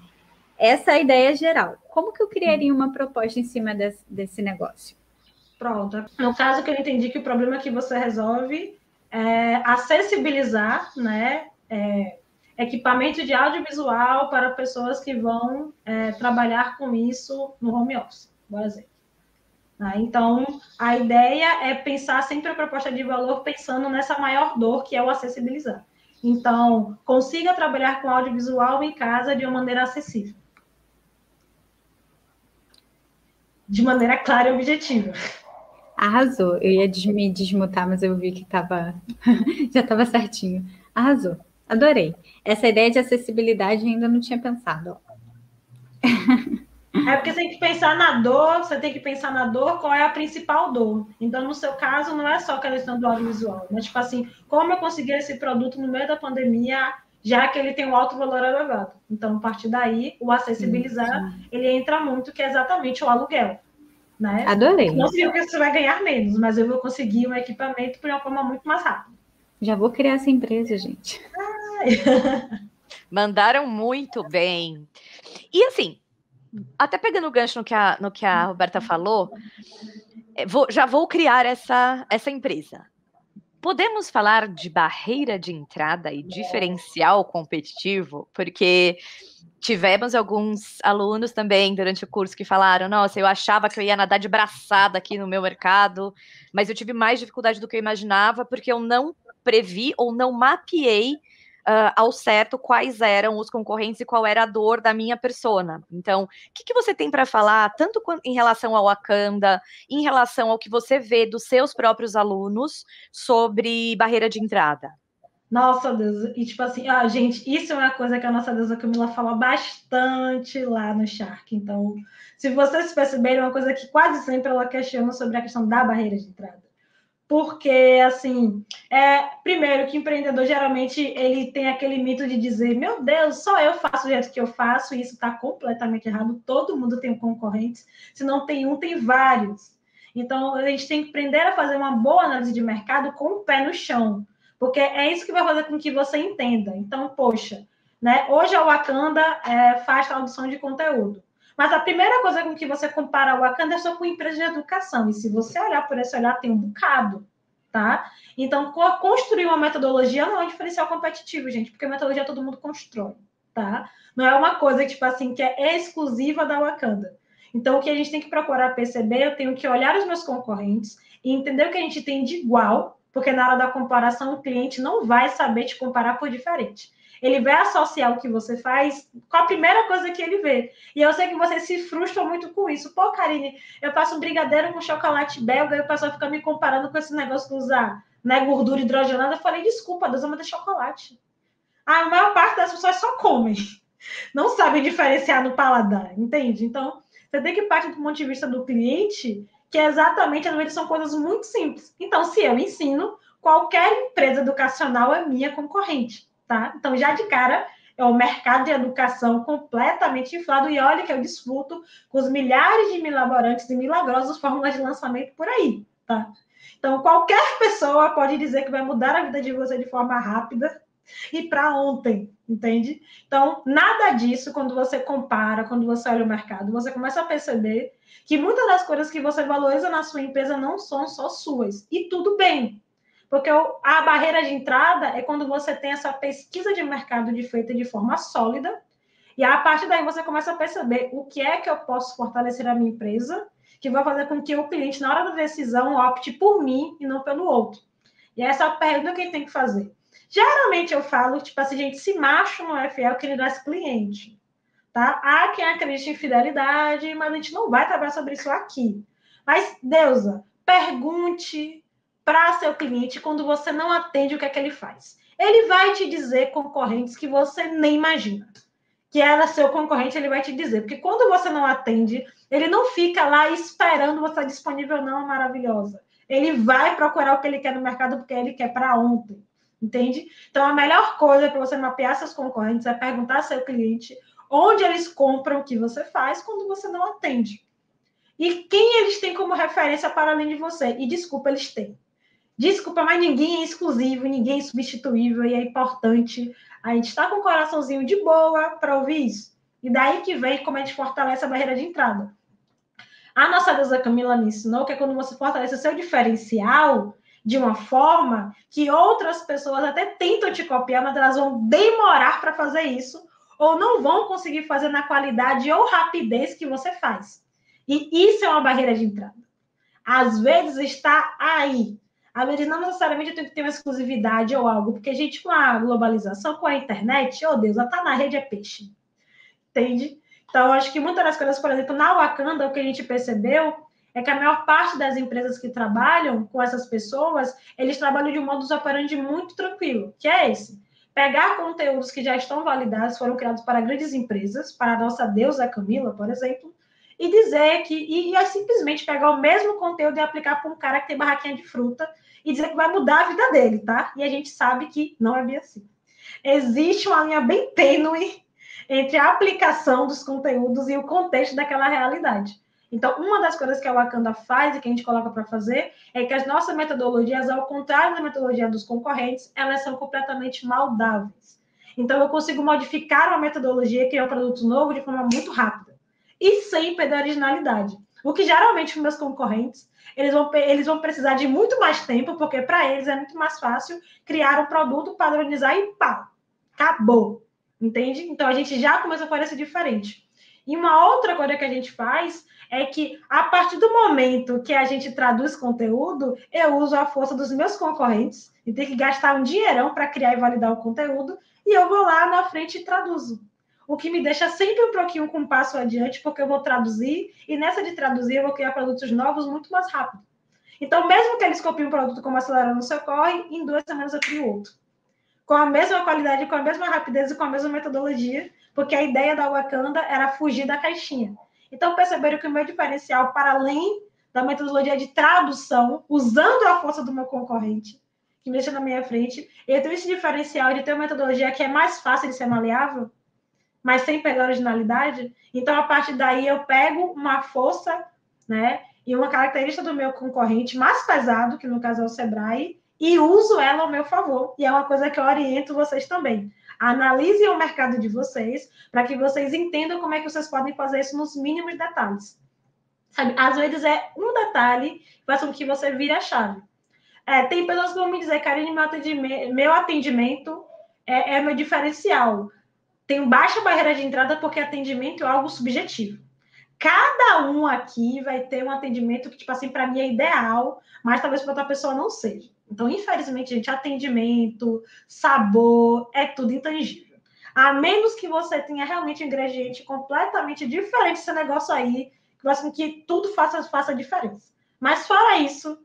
Essa é a ideia geral. Como que eu criaria uma proposta em cima desse negócio? Pronto. No caso que eu entendi que o problema que você resolve é acessibilizar, né, equipamento de audiovisual para pessoas que vão trabalhar com isso no home office, por exemplo. Então, a ideia é pensar sempre a proposta de valor pensando nessa maior dor, que é o acessibilizar. Então, consiga trabalhar com audiovisual em casa de uma maneira acessível. De maneira clara e objetiva. Arrasou. Eu ia me desmutar, mas eu vi que já estava certinho. Arrasou. Adorei. Essa ideia de acessibilidade ainda não tinha pensado. É porque você tem que pensar na dor, qual é a principal dor. Então, no seu caso, não é só a questão do audiovisual, mas, tipo assim, como eu consegui esse produto no meio da pandemia, já que ele tem um alto valor elevado. Então, a partir daí, o acessibilizar, ele entra muito, que é exatamente o aluguel. Né? Adorei. Não significa que você vai ganhar menos, mas eu vou conseguir um equipamento de uma forma muito mais rápida. Já vou criar essa empresa, gente. Mandaram muito bem. E assim, até pegando o gancho no que a Roberta falou, já vou criar essa empresa. Podemos falar de barreira de entrada e diferencial competitivo? Porque tivemos alguns alunos também durante o curso que falaram, nossa, eu achava que eu ia nadar de braçada aqui no meu mercado, mas eu tive mais dificuldade do que eu imaginava, porque eu não previ ou não mapeei ao certo quais eram os concorrentes e qual era a dor da minha persona. Então, o que você tem para falar, tanto em relação ao Wakanda, em relação ao que você vê dos seus próprios alunos sobre barreira de entrada? Nossa, Deus, e tipo assim, gente, isso é uma coisa que a nossa deusa Camila fala bastante lá no Shark. Então, se vocês perceberem, é uma coisa que quase sempre ela questiona sobre a questão da barreira de entrada. Porque, assim, primeiro que empreendedor, geralmente, ele tem aquele mito de dizer, meu Deus, só eu faço do jeito que eu faço, e isso está completamente errado, todo mundo tem concorrentes, se não tem um, tem vários. Então, a gente tem que aprender a fazer uma boa análise de mercado com o pé no chão, porque é isso que vai fazer com que você entenda. Então, poxa, né? Hoje a Wakanda faz tradução de conteúdo. Mas a primeira coisa com que você compara o Wakanda é só com empresa de educação. E se você olhar por esse olhar, tem um bocado, tá? Então, construir uma metodologia não é um diferencial competitivo, gente, porque metodologia todo mundo constrói, tá? Não é uma coisa, tipo assim, que é exclusiva da Wakanda. Então, o que a gente tem que procurar perceber, eu tenho que olhar os meus concorrentes e entender o que a gente tem de igual, porque na hora da comparação, o cliente não vai saber te comparar por diferente. Ele vai associar o que você faz com a primeira coisa que ele vê. E eu sei que você se frustra muito com isso. Pô, Karine, eu passo um brigadeiro com chocolate belga e o pessoal fica me comparando com esse negócio de usar, né, gordura hidrogenada. Eu falei, desculpa, Deus ama de chocolate. A maior parte das pessoas só comem. Não sabem diferenciar no paladar, entende? Então, você tem que partir do ponto de vista do cliente, que é exatamente, às vezes, são coisas muito simples. Então, se eu ensino, qualquer empresa educacional é minha concorrente, tá? Então, já de cara, é o mercado de educação completamente inflado. E olha que eu disputo com os milhares de milaborantes e milagrosas fórmulas de lançamento por aí, tá? Então, qualquer pessoa pode dizer que vai mudar a vida de você de forma rápida e para ontem, entende? Então, nada disso, quando você compara, quando você olha o mercado, você começa a perceber que muitas das coisas que você valoriza na sua empresa não são só suas. E tudo bem, porque a barreira de entrada é quando você tem essa pesquisa de mercado feita de forma sólida, e a partir daí você começa a perceber o que é que eu posso fortalecer a minha empresa, que vai fazer com que o cliente, na hora da decisão, opte por mim e não pelo outro. E essa é a pergunta que a gente tem que fazer. Geralmente eu falo, tipo assim, gente, se macho não é fiel, que ele dá esse cliente, tá? Há quem acredite em fidelidade, mas a gente não vai trabalhar sobre isso aqui. Mas, Deusa, pergunte para seu cliente quando você não atende o que é que ele faz. Ele vai te dizer concorrentes que você nem imagina. Que era seu concorrente, ele vai te dizer. Porque quando você não atende, ele não fica lá esperando você estar disponível, não, maravilhosa. Ele vai procurar o que ele quer no mercado, porque ele quer para ontem. Entende? Então, a melhor coisa para você mapear seus concorrentes é perguntar ao seu cliente onde eles compram o que você faz quando você não atende. E quem eles têm como referência para além de você. E desculpa, eles têm. Desculpa, mas ninguém é exclusivo, ninguém é substituível e é importante. A gente está com o coraçãozinho de boa para ouvir isso. E daí que vem como a gente fortalece a barreira de entrada. A nossa deusa Camila me ensinou que é quando você fortalece o seu diferencial de uma forma que outras pessoas até tentam te copiar, mas elas vão demorar para fazer isso ou não vão conseguir fazer na qualidade ou rapidez que você faz. E isso é uma barreira de entrada. Às vezes está aí. Às vezes não necessariamente eu tenho que ter uma exclusividade ou algo, porque a gente com a globalização, com a internet, oh Deus, ela tá na rede é peixe. Entende? Então, acho que muitas das coisas, por exemplo, na Wakanda, o que a gente percebeu é que a maior parte das empresas que trabalham com essas pessoas, eles trabalham de um modus operandi muito tranquilo, que é esse. Pegar conteúdos que já estão validados, foram criados para grandes empresas, para a nossa deusa Camila, por exemplo, e dizer que... E é simplesmente pegar o mesmo conteúdo e aplicar para um cara que tem barraquinha de fruta e dizer que vai mudar a vida dele, tá? E a gente sabe que não é bem assim. Existe uma linha bem tênue entre a aplicação dos conteúdos e o contexto daquela realidade. Então, uma das coisas que a Wakanda faz e que a gente coloca para fazer é que as nossas metodologias, ao contrário da metodologia dos concorrentes, elas são completamente moldáveis. Então, eu consigo modificar uma metodologia, criar um produto novo de forma muito rápida e sem perder a originalidade. O que geralmente os meus concorrentes, eles vão precisar de muito mais tempo, porque para eles é muito mais fácil criar um produto, padronizar e pá, acabou. Entende? Então, a gente já começa a parecer diferente. E uma outra coisa que a gente faz é que, a partir do momento que a gente traduz conteúdo, eu uso a força dos meus concorrentes e tenho que gastar um dinheirão para criar e validar o conteúdo, e eu vou lá na frente e traduzo. O que me deixa sempre um pouquinho com um passo adiante, porque eu vou traduzir, e nessa de traduzir eu vou criar produtos novos muito mais rápido. Então, mesmo que eles copiem um produto como Acelerando o Seu Corre, em 2 semanas eu crio outro. Com a mesma qualidade, com a mesma rapidez e com a mesma metodologia, porque a ideia da Wakanda era fugir da caixinha. Então, perceberam que o meu diferencial, para além da metodologia de tradução, usando a força do meu concorrente, que me deixa na minha frente, eu tenho esse diferencial de ter uma metodologia que é mais fácil de ser maleável, mas sem perder a originalidade. Então, a partir daí, eu pego uma força, né, e uma característica do meu concorrente mais pesado, que no caso é o Sebrae, e uso ela ao meu favor. E é uma coisa que eu oriento vocês também. Analisem o mercado de vocês para que vocês entendam como é que vocês podem fazer isso nos mínimos detalhes. Sabe? Às vezes é um detalhe que faz com que você vire a chave. Tem pessoas que vão me dizer, Karine, meu atendimento é meu diferencial. Tenho baixa barreira de entrada porque atendimento é algo subjetivo. Cada um aqui vai ter um atendimento que, tipo assim, para mim é ideal, mas talvez para outra pessoa não seja. Então, infelizmente, gente, atendimento, sabor, é tudo intangível. A menos que você tenha realmente um ingrediente completamente diferente desse negócio aí, que faz com que tudo faça diferença. Mas fora isso,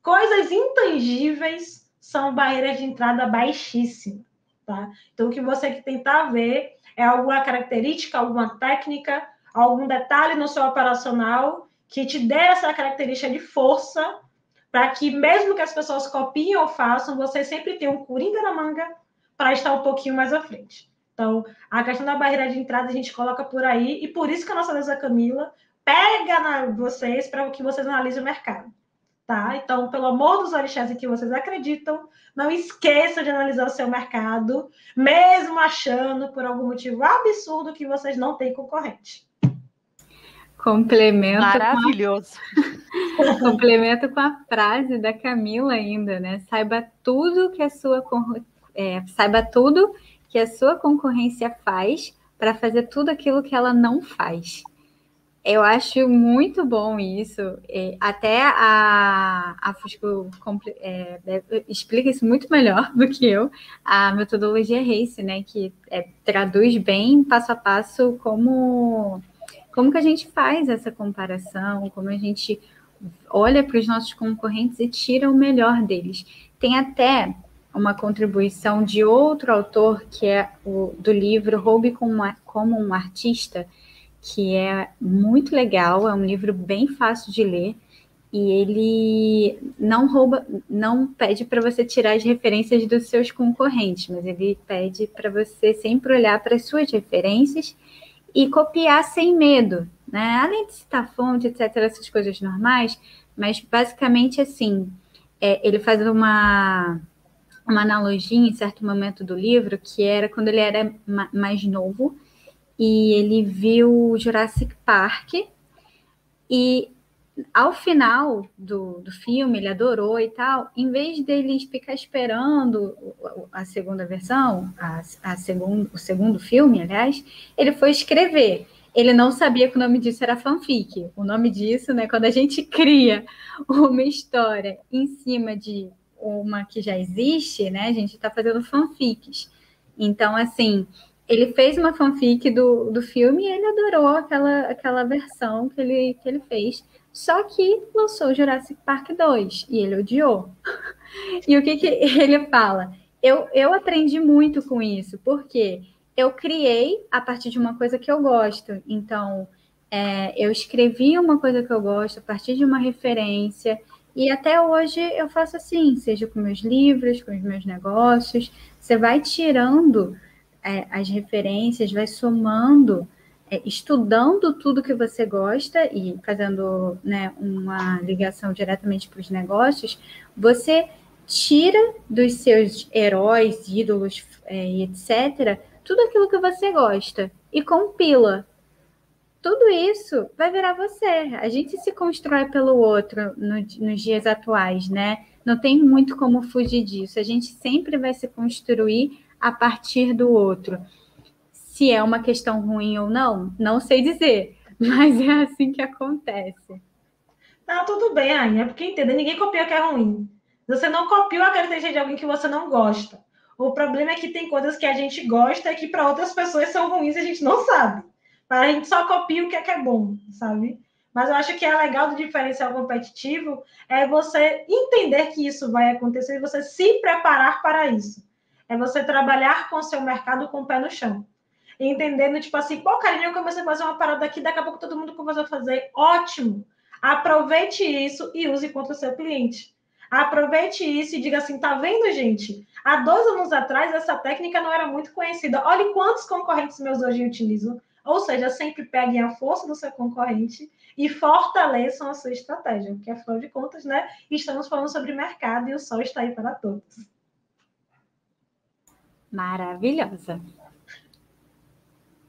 coisas intangíveis são barreiras de entrada baixíssimas, tá? Então, o que você tem que tentar ver é alguma característica, alguma técnica, algum detalhe no seu operacional que te dê essa característica de força para que, mesmo que as pessoas copiem ou façam, você sempre tenha um coringa na manga para estar um pouquinho mais à frente. Então, a questão da barreira de entrada a gente coloca por aí, e por isso que a nossa Luísa Camila pega vocês para que vocês analisem o mercado. Tá? Então, pelo amor dos orixás em que vocês acreditam, não esqueçam de analisar o seu mercado, mesmo achando, por algum motivo absurdo, que vocês não têm concorrente. Maravilhoso. Complemento com a frase da Camila ainda, né? Saiba tudo que a sua concorrência faz para fazer tudo aquilo que ela não faz. Eu acho muito bom isso. Até a Fusco explica isso muito melhor do que eu, a metodologia RACE, né? Que traduz bem, passo a passo, como que a gente faz essa comparação, como a gente olha para os nossos concorrentes e tira o melhor deles. Tem até uma contribuição de outro autor, que é do livro Roube como um Artista, que é muito legal, é um livro bem fácil de ler, e ele não pede para você tirar as referências dos seus concorrentes, mas ele pede para você sempre olhar para as suas referências e copiar sem medo, né? Além de citar fonte, etc., essas coisas normais, mas basicamente assim, ele faz uma analogia em certo momento do livro, que era quando ele era mais novo, e ele viu Jurassic Park, e ao final do filme, ele adorou e tal, em vez dele ficar esperando a segunda versão, o segundo filme, aliás, ele foi escrever. Ele não sabia que o nome disso era fanfic. O nome disso, né, quando a gente cria uma história em cima de uma que já existe, né, a gente está fazendo fanfics. Então, assim, ele fez uma fanfic do filme e ele adorou aquela versão que ele fez. Só que lançou Jurassic Park 2 e ele odiou. E o que ele fala? Eu aprendi muito com isso, porque eu criei a partir de uma coisa que eu gosto. Então, eu escrevi uma coisa que eu gosto a partir de uma referência. E até hoje eu faço assim, seja com meus livros, com os meus negócios. Você vai tirando as referências, vai somando, estudando tudo que você gosta e fazendo, né, uma ligação diretamente para os negócios, você tira dos seus heróis, ídolos, etc., tudo aquilo que você gosta e compila. Tudo isso vai virar você. A gente se constrói pelo outro nos dias atuais, né? Não tem muito como fugir disso. A gente sempre vai se construir a partir do outro. Se é uma questão ruim ou não, não sei dizer, mas é assim que acontece. Não, tudo bem, Aine, é porque entenda, ninguém copia o que é ruim. Você não copiou a característica de alguém que você não gosta. O problema é que tem coisas que a gente gosta e que para outras pessoas são ruins e a gente não sabe. A gente só copia o que é bom, sabe? Mas eu acho que é legal do diferencial competitivo é você entender que isso vai acontecer e você se preparar para isso. É você trabalhar com o seu mercado com o pé no chão. Entendendo, tipo assim, pô, Karine, eu comecei a fazer uma parada aqui, daqui a pouco todo mundo começou a fazer. Ótimo! Aproveite isso e use contra o seu cliente. Aproveite isso e diga assim, tá vendo, gente? Há 2 anos atrás, essa técnica não era muito conhecida. Olha quantos concorrentes meus hoje utilizam. Ou seja, sempre peguem a força do seu concorrente e fortaleçam a sua estratégia. Porque, afinal de contas, né, estamos falando sobre mercado e o sol está aí para todos. Maravilhosa.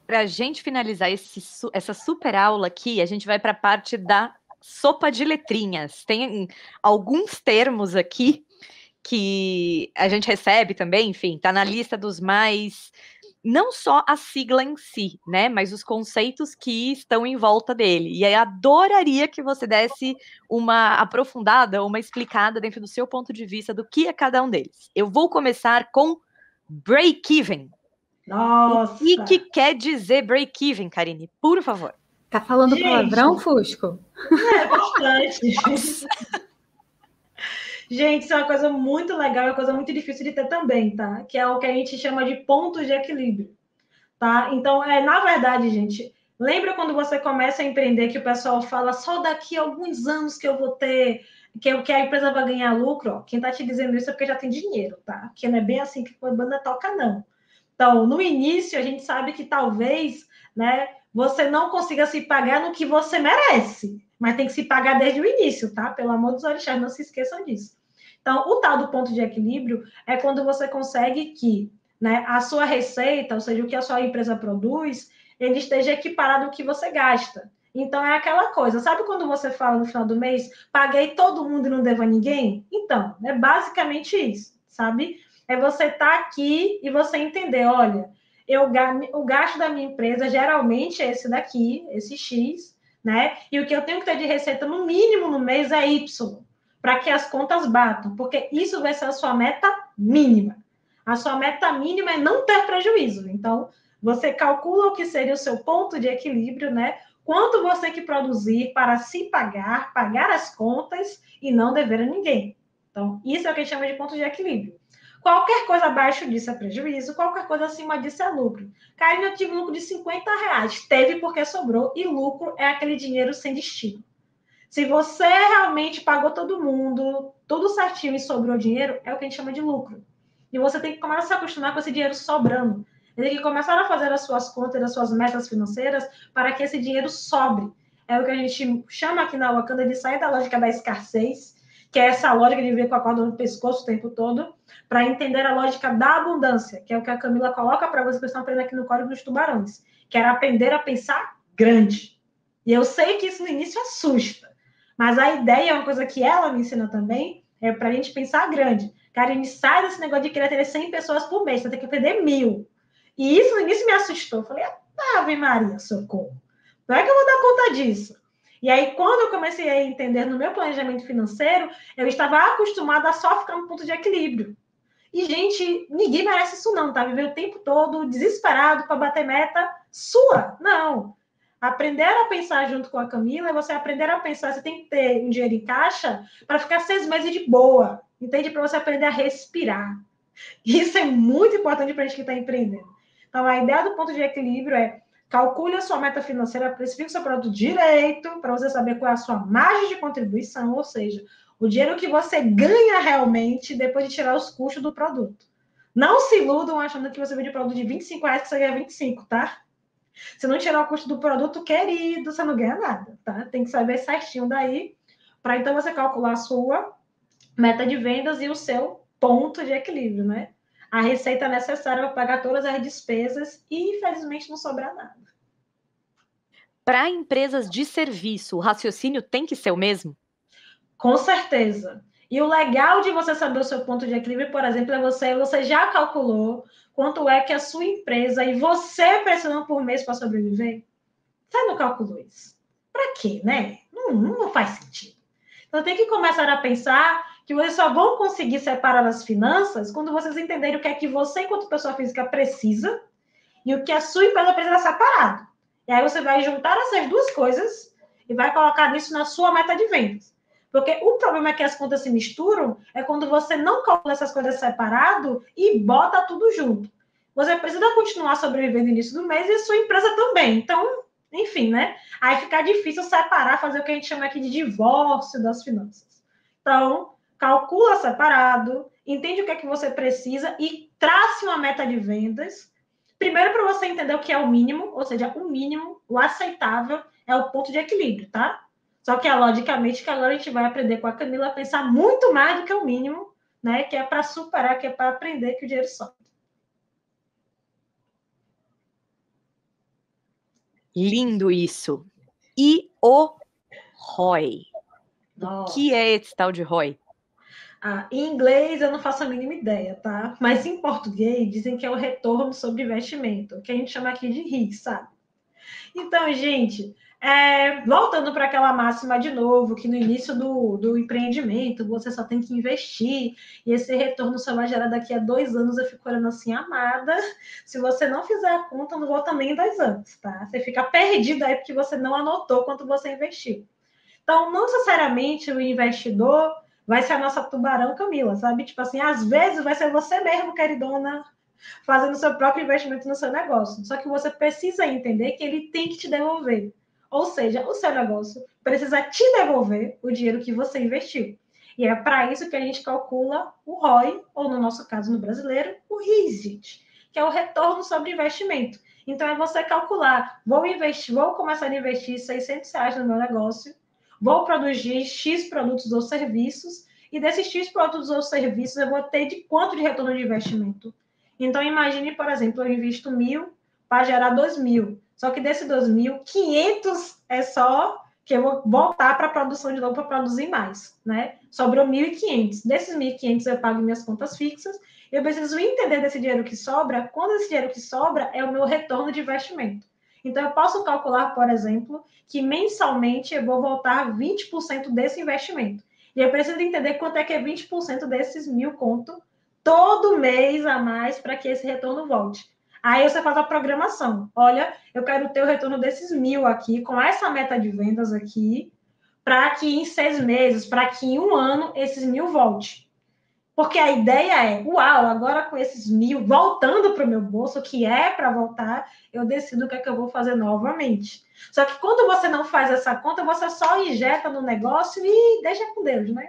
Para a gente finalizar essa super aula aqui, a gente vai para a parte da sopa de letrinhas. Tem alguns termos aqui que a gente recebe também, enfim, está na lista dos mais... Não só a sigla em si, né, mas os conceitos que estão em volta dele. E aí adoraria que você desse uma aprofundada, uma explicada dentro do seu ponto de vista do que é cada um deles. Eu vou começar com break-even. Nossa! O que quer dizer break-even, Karine? Por favor. Tá falando palavrão, Fusco? É, bastante. Gente, isso é uma coisa muito legal, é uma coisa muito difícil de ter também, tá? Que é o que a gente chama de pontos de equilíbrio, tá? Então, na verdade, gente, lembra quando você começa a empreender que o pessoal fala só daqui a alguns anos que eu vou ter, que a empresa vai ganhar lucro? Ó, quem tá te dizendo isso é porque já tem dinheiro, tá? Porque não é bem assim que a banda toca, não. Então, no início, a gente sabe que talvez, né, você não consiga se pagar no que você merece, mas tem que se pagar desde o início, tá? Pelo amor dos orixás, não se esqueçam disso. Então, o tal do ponto de equilíbrio é quando você consegue que, né, a sua receita, ou seja, o que a sua empresa produz, ele esteja equiparado ao que você gasta. Então, é aquela coisa, sabe quando você fala no final do mês, paguei todo mundo e não devo a ninguém? Então, é basicamente isso, sabe? É você estar aqui e você entender, olha, o gasto da minha empresa geralmente é esse daqui, esse X, né? E o que eu tenho que ter de receita no mínimo no mês é Y, para que as contas batam, porque isso vai ser a sua meta mínima. A sua meta mínima é não ter prejuízo. Então, você calcula o que seria o seu ponto de equilíbrio, né? Quanto você tem que produzir para se pagar, pagar as contas e não dever a ninguém. Então, isso é o que a gente chama de ponto de equilíbrio. Qualquer coisa abaixo disso é prejuízo, qualquer coisa acima disso é lucro. Karine, eu tive lucro de R$50. Teve porque sobrou, e lucro é aquele dinheiro sem destino. Se você realmente pagou todo mundo, tudo certinho e sobrou dinheiro, é o que a gente chama de lucro. E você tem que começar a se acostumar com esse dinheiro sobrando. Você tem que começar a fazer as suas contas, as suas metas financeiras para que esse dinheiro sobre. É o que a gente chama aqui na Wakanda de sair da lógica da escassez, que é essa lógica de viver com a corda no pescoço o tempo todo, para entender a lógica da abundância, que é o que a Camila coloca para vocês que estão aprendendo aqui no Código dos Tubarões, que era aprender a pensar grande. E eu sei que isso no início assusta, mas a ideia é uma coisa que ela me ensina também, é para a gente pensar grande. Cara, me sai desse negócio de querer ter 100 pessoas por mês, você tem que perder 1.000. E isso no início me assustou. Eu falei, Ave Maria, socorro. Não é que eu vou dar conta disso. E aí, quando eu comecei a entender no meu planejamento financeiro, eu estava acostumada a só ficar no ponto de equilíbrio. E, gente, ninguém merece isso não, tá? Viver o tempo todo desesperado para bater meta sua. Não. Aprender a pensar junto com a Camila é você aprender a pensar, você tem que ter um dinheiro em caixa para ficar 6 meses de boa, entende? Para você aprender a respirar. Isso é muito importante para a gente que está empreendendo. Então, a ideia do ponto de equilíbrio é calcule a sua meta financeira, precifique o seu produto direito, para você saber qual é a sua margem de contribuição, ou seja, o dinheiro que você ganha realmente depois de tirar os custos do produto. Não se iludam achando que você vende produto de R$25 que você ganha 25, tá? Se não tirar o custo do produto, querido, você não ganha nada, tá? Tem que saber certinho daí, para então você calcular a sua meta de vendas e o seu ponto de equilíbrio, né? A receita necessária para pagar todas as despesas e, infelizmente, não sobrar nada. Para empresas de serviço, o raciocínio tem que ser o mesmo? Com certeza. E o legal de você saber o seu ponto de equilíbrio, por exemplo, é você já calculou quanto é que a sua empresa e você precisam por mês para sobreviver? Você não calculou isso. Para quê, né? Não faz sentido. Então, tem que começar a pensar que vocês só vão conseguir separar as finanças quando vocês entenderem o que é que você, enquanto pessoa física, precisa e o que a sua empresa precisa separado. E aí você vai juntar essas duas coisas e vai colocar isso na sua meta de vendas. Porque o problema é que as contas se misturam é quando você não calcula essas coisas separado e bota tudo junto. Você precisa continuar sobrevivendo no início do mês e a sua empresa também. Então, enfim, né? Aí fica difícil separar, fazer o que a gente chama aqui de divórcio das finanças. Então, calcula separado, entende o que é que você precisa e trace uma meta de vendas. Primeiro, para você entender o que é o mínimo, ou seja, o mínimo, o aceitável, é o ponto de equilíbrio, tá? Só que, logicamente, que agora a gente vai aprender com a Camila a pensar muito mais do que o mínimo, né? Que é para superar, que é para aprender que o dinheiro sobe. Lindo isso. E o ROI? Nossa. O que é esse tal de ROI? Em inglês eu não faço a mínima ideia, tá? Mas em português dizem que é o retorno sobre investimento, que a gente chama aqui de RIC, sabe? Então, gente, voltando para aquela máxima de novo, que no início do empreendimento você só tem que investir e esse retorno só vai gerar daqui a 2 anos. Eu fico olhando assim, amada, se você não fizer a conta, não volta nem em 2 anos, tá? Você fica perdido aí porque você não anotou quanto você investiu. Então, não necessariamente o investidor vai ser a nossa tubarão Camila, sabe? Tipo assim, às vezes vai ser você mesmo, queridona, fazendo seu próprio investimento no seu negócio. Só que você precisa entender que ele tem que te devolver. Ou seja, o seu negócio precisa te devolver o dinheiro que você investiu. E é para isso que a gente calcula o ROI, ou no nosso caso, no brasileiro, o RISIT, que é o retorno sobre investimento. Então, é você calcular, vou começar a investir R$600 no meu negócio, vou produzir X produtos ou serviços, e desses X produtos ou serviços eu vou ter de quanto de retorno de investimento? Então, imagine, por exemplo, eu invisto 1.000 para gerar 2.000. Só que desse 2.000, 500 é só que eu vou voltar para a produção de novo para produzir mais, né? Sobrou 1.500. Desses 1.500 eu pago minhas contas fixas. Eu preciso entender desse dinheiro que sobra, quando esse dinheiro que sobra é o meu retorno de investimento. Então, eu posso calcular, por exemplo, que mensalmente eu vou voltar 20% desse investimento. E eu preciso entender quanto é que é 20% desses 1.000 conto todo mês a mais para que esse retorno volte. Aí você faz a programação. Olha, eu quero ter o retorno desses 1.000 aqui, com essa meta de vendas aqui, para que em 6 meses, para que em 1 ano, esses 1.000 volte. Porque a ideia é, uau, agora com esses 1.000 voltando para o meu bolso, que é para voltar, eu decido o que é que eu vou fazer novamente. Só que quando você não faz essa conta, você só injeta no negócio e deixa com Deus, né?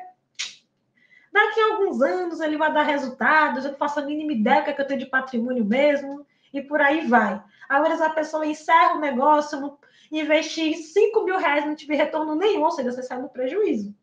Daqui a alguns anos ele vai dar resultados, eu não faço a mínima ideia do que eu tenho de patrimônio mesmo, e por aí vai. Agora, se a pessoa encerra o negócio, investir R$5.000, não tiver retorno nenhum, ou seja, você sai no prejuízo.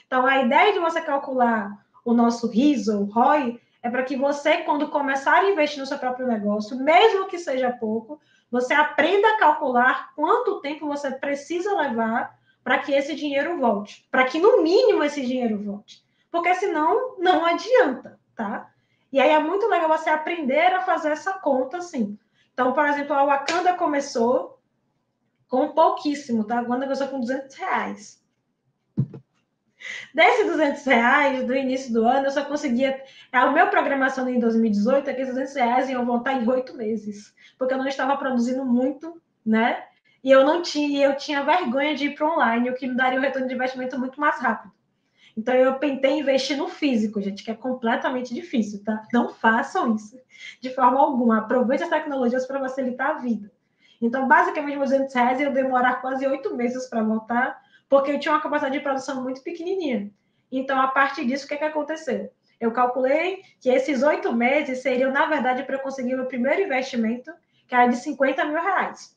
Então, a ideia de você calcular o nosso RIS ou ROI é para que você, quando começar a investir no seu próprio negócio, mesmo que seja pouco, você aprenda a calcular quanto tempo você precisa levar para que esse dinheiro volte, para que, no mínimo, esse dinheiro volte. Porque senão não adianta, tá? E aí é muito legal você aprender a fazer essa conta assim. Então, por exemplo, a Wakanda começou com pouquíssimo, tá? A Wakanda começou com R$200. Desses R$200, do início do ano, eu só conseguia... A minha programação em 2018 é que esses R$200 iam voltar em 8 meses. Porque eu não estava produzindo muito, né? E eu tinha vergonha de ir para online, o que me daria um retorno de investimento muito mais rápido. Então, eu tentei investir no físico, gente, que é completamente difícil, tá? Não façam isso de forma alguma. Aproveite as tecnologias para facilitar a vida. Então, basicamente, meus R$200 iam demorar quase 8 meses para voltar, porque eu tinha uma capacidade de produção muito pequenininha. Então, a partir disso, o que aconteceu? Eu calculei que esses 8 meses seriam, na verdade, para eu conseguir o meu primeiro investimento, que era de R$50.000.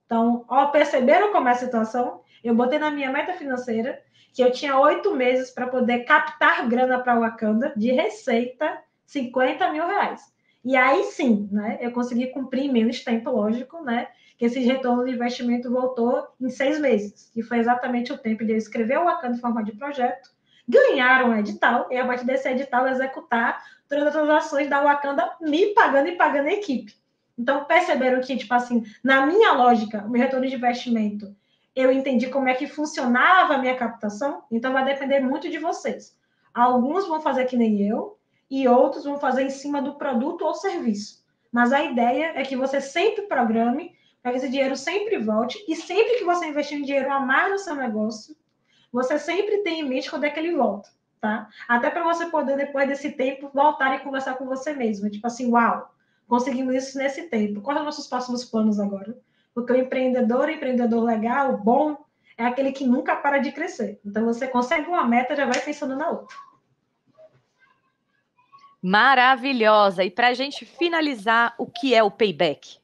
Então, perceberam como é a situação? Eu botei na minha meta financeira que eu tinha 8 meses para poder captar grana para a Wakanda de receita, R$50.000. E aí sim, né? Eu consegui cumprir em menos tempo, lógico, né? Que esse retorno de investimento voltou em 6 meses, que foi exatamente o tempo de eu escrever o Wakanda em forma de projeto, ganhar um edital, e a partir desse edital executar todas as ações da Wakanda me pagando e pagando a equipe. Então, perceberam que, tipo assim, na minha lógica, o meu retorno de investimento, eu entendi como é que funcionava a minha captação, então vai depender muito de vocês. Alguns vão fazer que nem eu, e outros vão fazer em cima do produto ou serviço. Mas a ideia é que você sempre programe para que esse dinheiro sempre volte, e sempre que você investir um dinheiro a mais no seu negócio, você sempre tem em mente quando é que ele volta, tá? Até para você poder, depois desse tempo, voltar e conversar com você mesmo. Tipo assim, uau, conseguimos isso nesse tempo. Quais são os nossos próximos planos agora? Porque o empreendedor legal, bom, é aquele que nunca para de crescer. Então, você consegue uma meta, já vai pensando na outra. Maravilhosa! E para a gente finalizar, o que é o payback?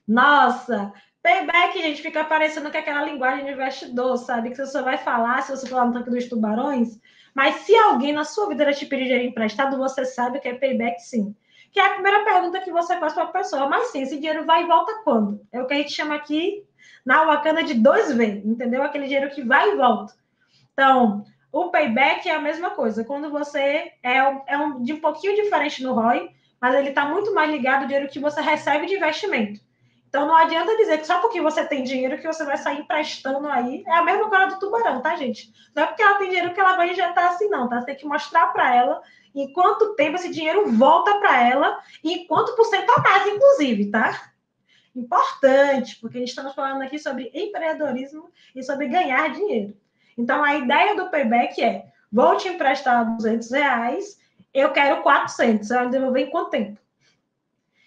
Nossa! Payback, gente, fica parecendo que é aquela linguagem de investidor, sabe? Que você só vai falar se você falar no tanque dos tubarões. Mas se alguém na sua vida te pedir dinheiro emprestado, você sabe que é payback, sim. Que é a primeira pergunta que você faz para a pessoa. Mas sim, esse dinheiro vai e volta quando? É o que a gente chama aqui na Wakanda de 2V, entendeu? Aquele dinheiro que vai e volta. Então, o payback é a mesma coisa. Quando você de um pouquinho diferente no ROI, mas ele está muito mais ligado ao dinheiro que você recebe de investimento. Então, não adianta dizer que só porque você tem dinheiro que você vai sair emprestando aí. É a mesma coisa do tubarão, tá, gente? Não é porque ela tem dinheiro que ela vai injetar assim, não, tá? Você tem que mostrar para ela em quanto tempo esse dinheiro volta para ela e quanto por cento a mais, inclusive, tá? Importante, porque a gente estamos falando aqui sobre empreendedorismo e sobre ganhar dinheiro. Então, a ideia do payback é, vou te emprestar R$200, eu quero 400, eu devolver em quanto tempo?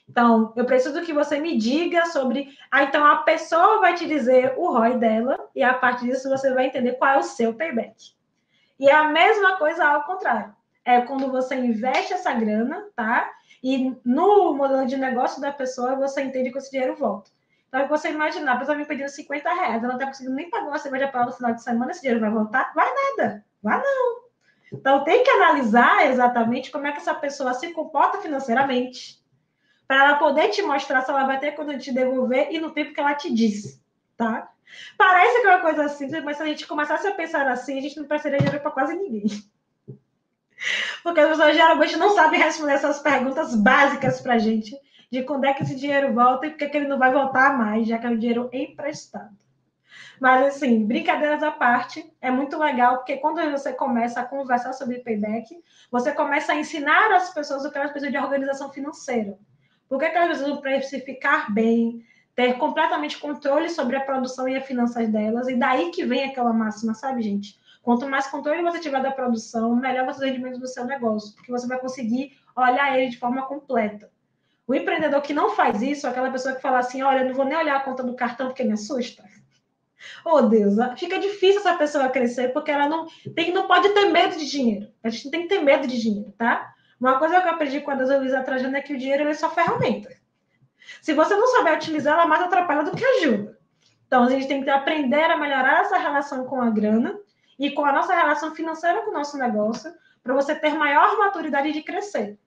Então, eu preciso que você me diga sobre... então, a pessoa vai te dizer o ROI dela e, a partir disso, você vai entender qual é o seu payback. E é a mesma coisa ao contrário. É quando você investe essa grana, tá? E no modelo de negócio da pessoa, você entende que esse dinheiro volta. Então, você imaginar, a pessoa me pedindo R$50, ela não está conseguindo nem pagar uma cerveja para ela no final de semana, esse dinheiro vai voltar? Vai nada, vai não. Então, tem que analisar exatamente como é que essa pessoa se comporta financeiramente, para ela poder te mostrar se ela vai ter quando te devolver e no tempo que ela te disse, tá? Parece que é uma coisa simples, mas se a gente começasse a pensar assim, a gente não precisaria dinheiro para quase ninguém. Porque as pessoas geralmente não sabem responder essas perguntas básicas para a gente, de quando é que esse dinheiro volta e por que ele não vai voltar mais, já que é um dinheiro emprestado. Mas, assim, brincadeiras à parte, é muito legal, porque quando você começa a conversar sobre payback, você começa a ensinar as pessoas o que elas precisam de organização financeira. Por que elas precisam precificar bem, ter completamente controle sobre a produção e as finanças delas, e daí que vem aquela máxima, sabe, gente? Quanto mais controle você tiver da produção, melhor vai ser o rendimento do seu negócio, porque você vai conseguir olhar ele de forma completa. O empreendedor que não faz isso, aquela pessoa que fala assim, olha, eu não vou nem olhar a conta do cartão porque me assusta. Oh, Deus, fica difícil essa pessoa crescer, porque ela não pode ter medo de dinheiro. A gente não tem que ter medo de dinheiro, tá? Uma coisa que eu aprendi com a Deusa Luiza Trajano é que o dinheiro é só ferramenta. Se você não souber utilizar, ela mais atrapalha do que ajuda. Então, a gente tem que aprender a melhorar essa relação com a grana e com a nossa relação financeira com o nosso negócio, para você ter maior maturidade de crescer.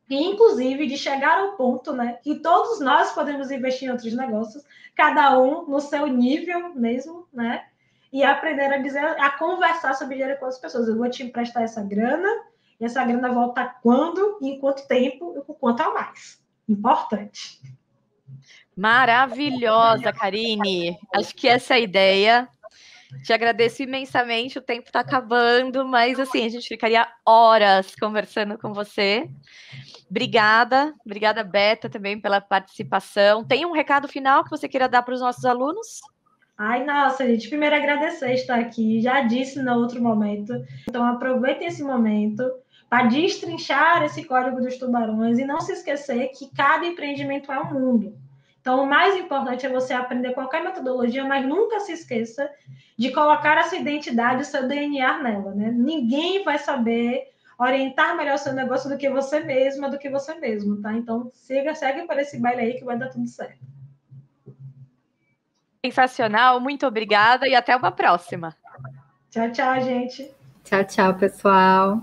E, inclusive, de chegar ao ponto, né, que todos nós podemos investir em outros negócios, cada um no seu nível mesmo, né, e aprender a conversar sobre dinheiro com as pessoas. Eu vou te emprestar essa grana, e essa grana volta quando, em quanto tempo, e com quanto a mais. Importante. Maravilhosa, Karine. Acho que essa é a ideia. Te agradeço imensamente, o tempo está acabando, mas assim, a gente ficaria horas conversando com você. Obrigada, Beta, também pela participação. Tem um recado final que você queira dar para os nossos alunos? Ai, nossa, gente, primeiro agradecer estar aqui, já disse no outro momento, então aproveitem esse momento para destrinchar esse código dos tubarões e não se esquecer que cada empreendimento é um mundo. Então, o mais importante é você aprender qualquer metodologia, mas nunca se esqueça de colocar a sua identidade, o seu DNA nela, né? Ninguém vai saber orientar melhor o seu negócio do que você mesma, do que você mesmo, tá? Então, segue por esse baile aí que vai dar tudo certo. Sensacional, muito obrigada e até uma próxima. Tchau, tchau, gente. Tchau, tchau, pessoal.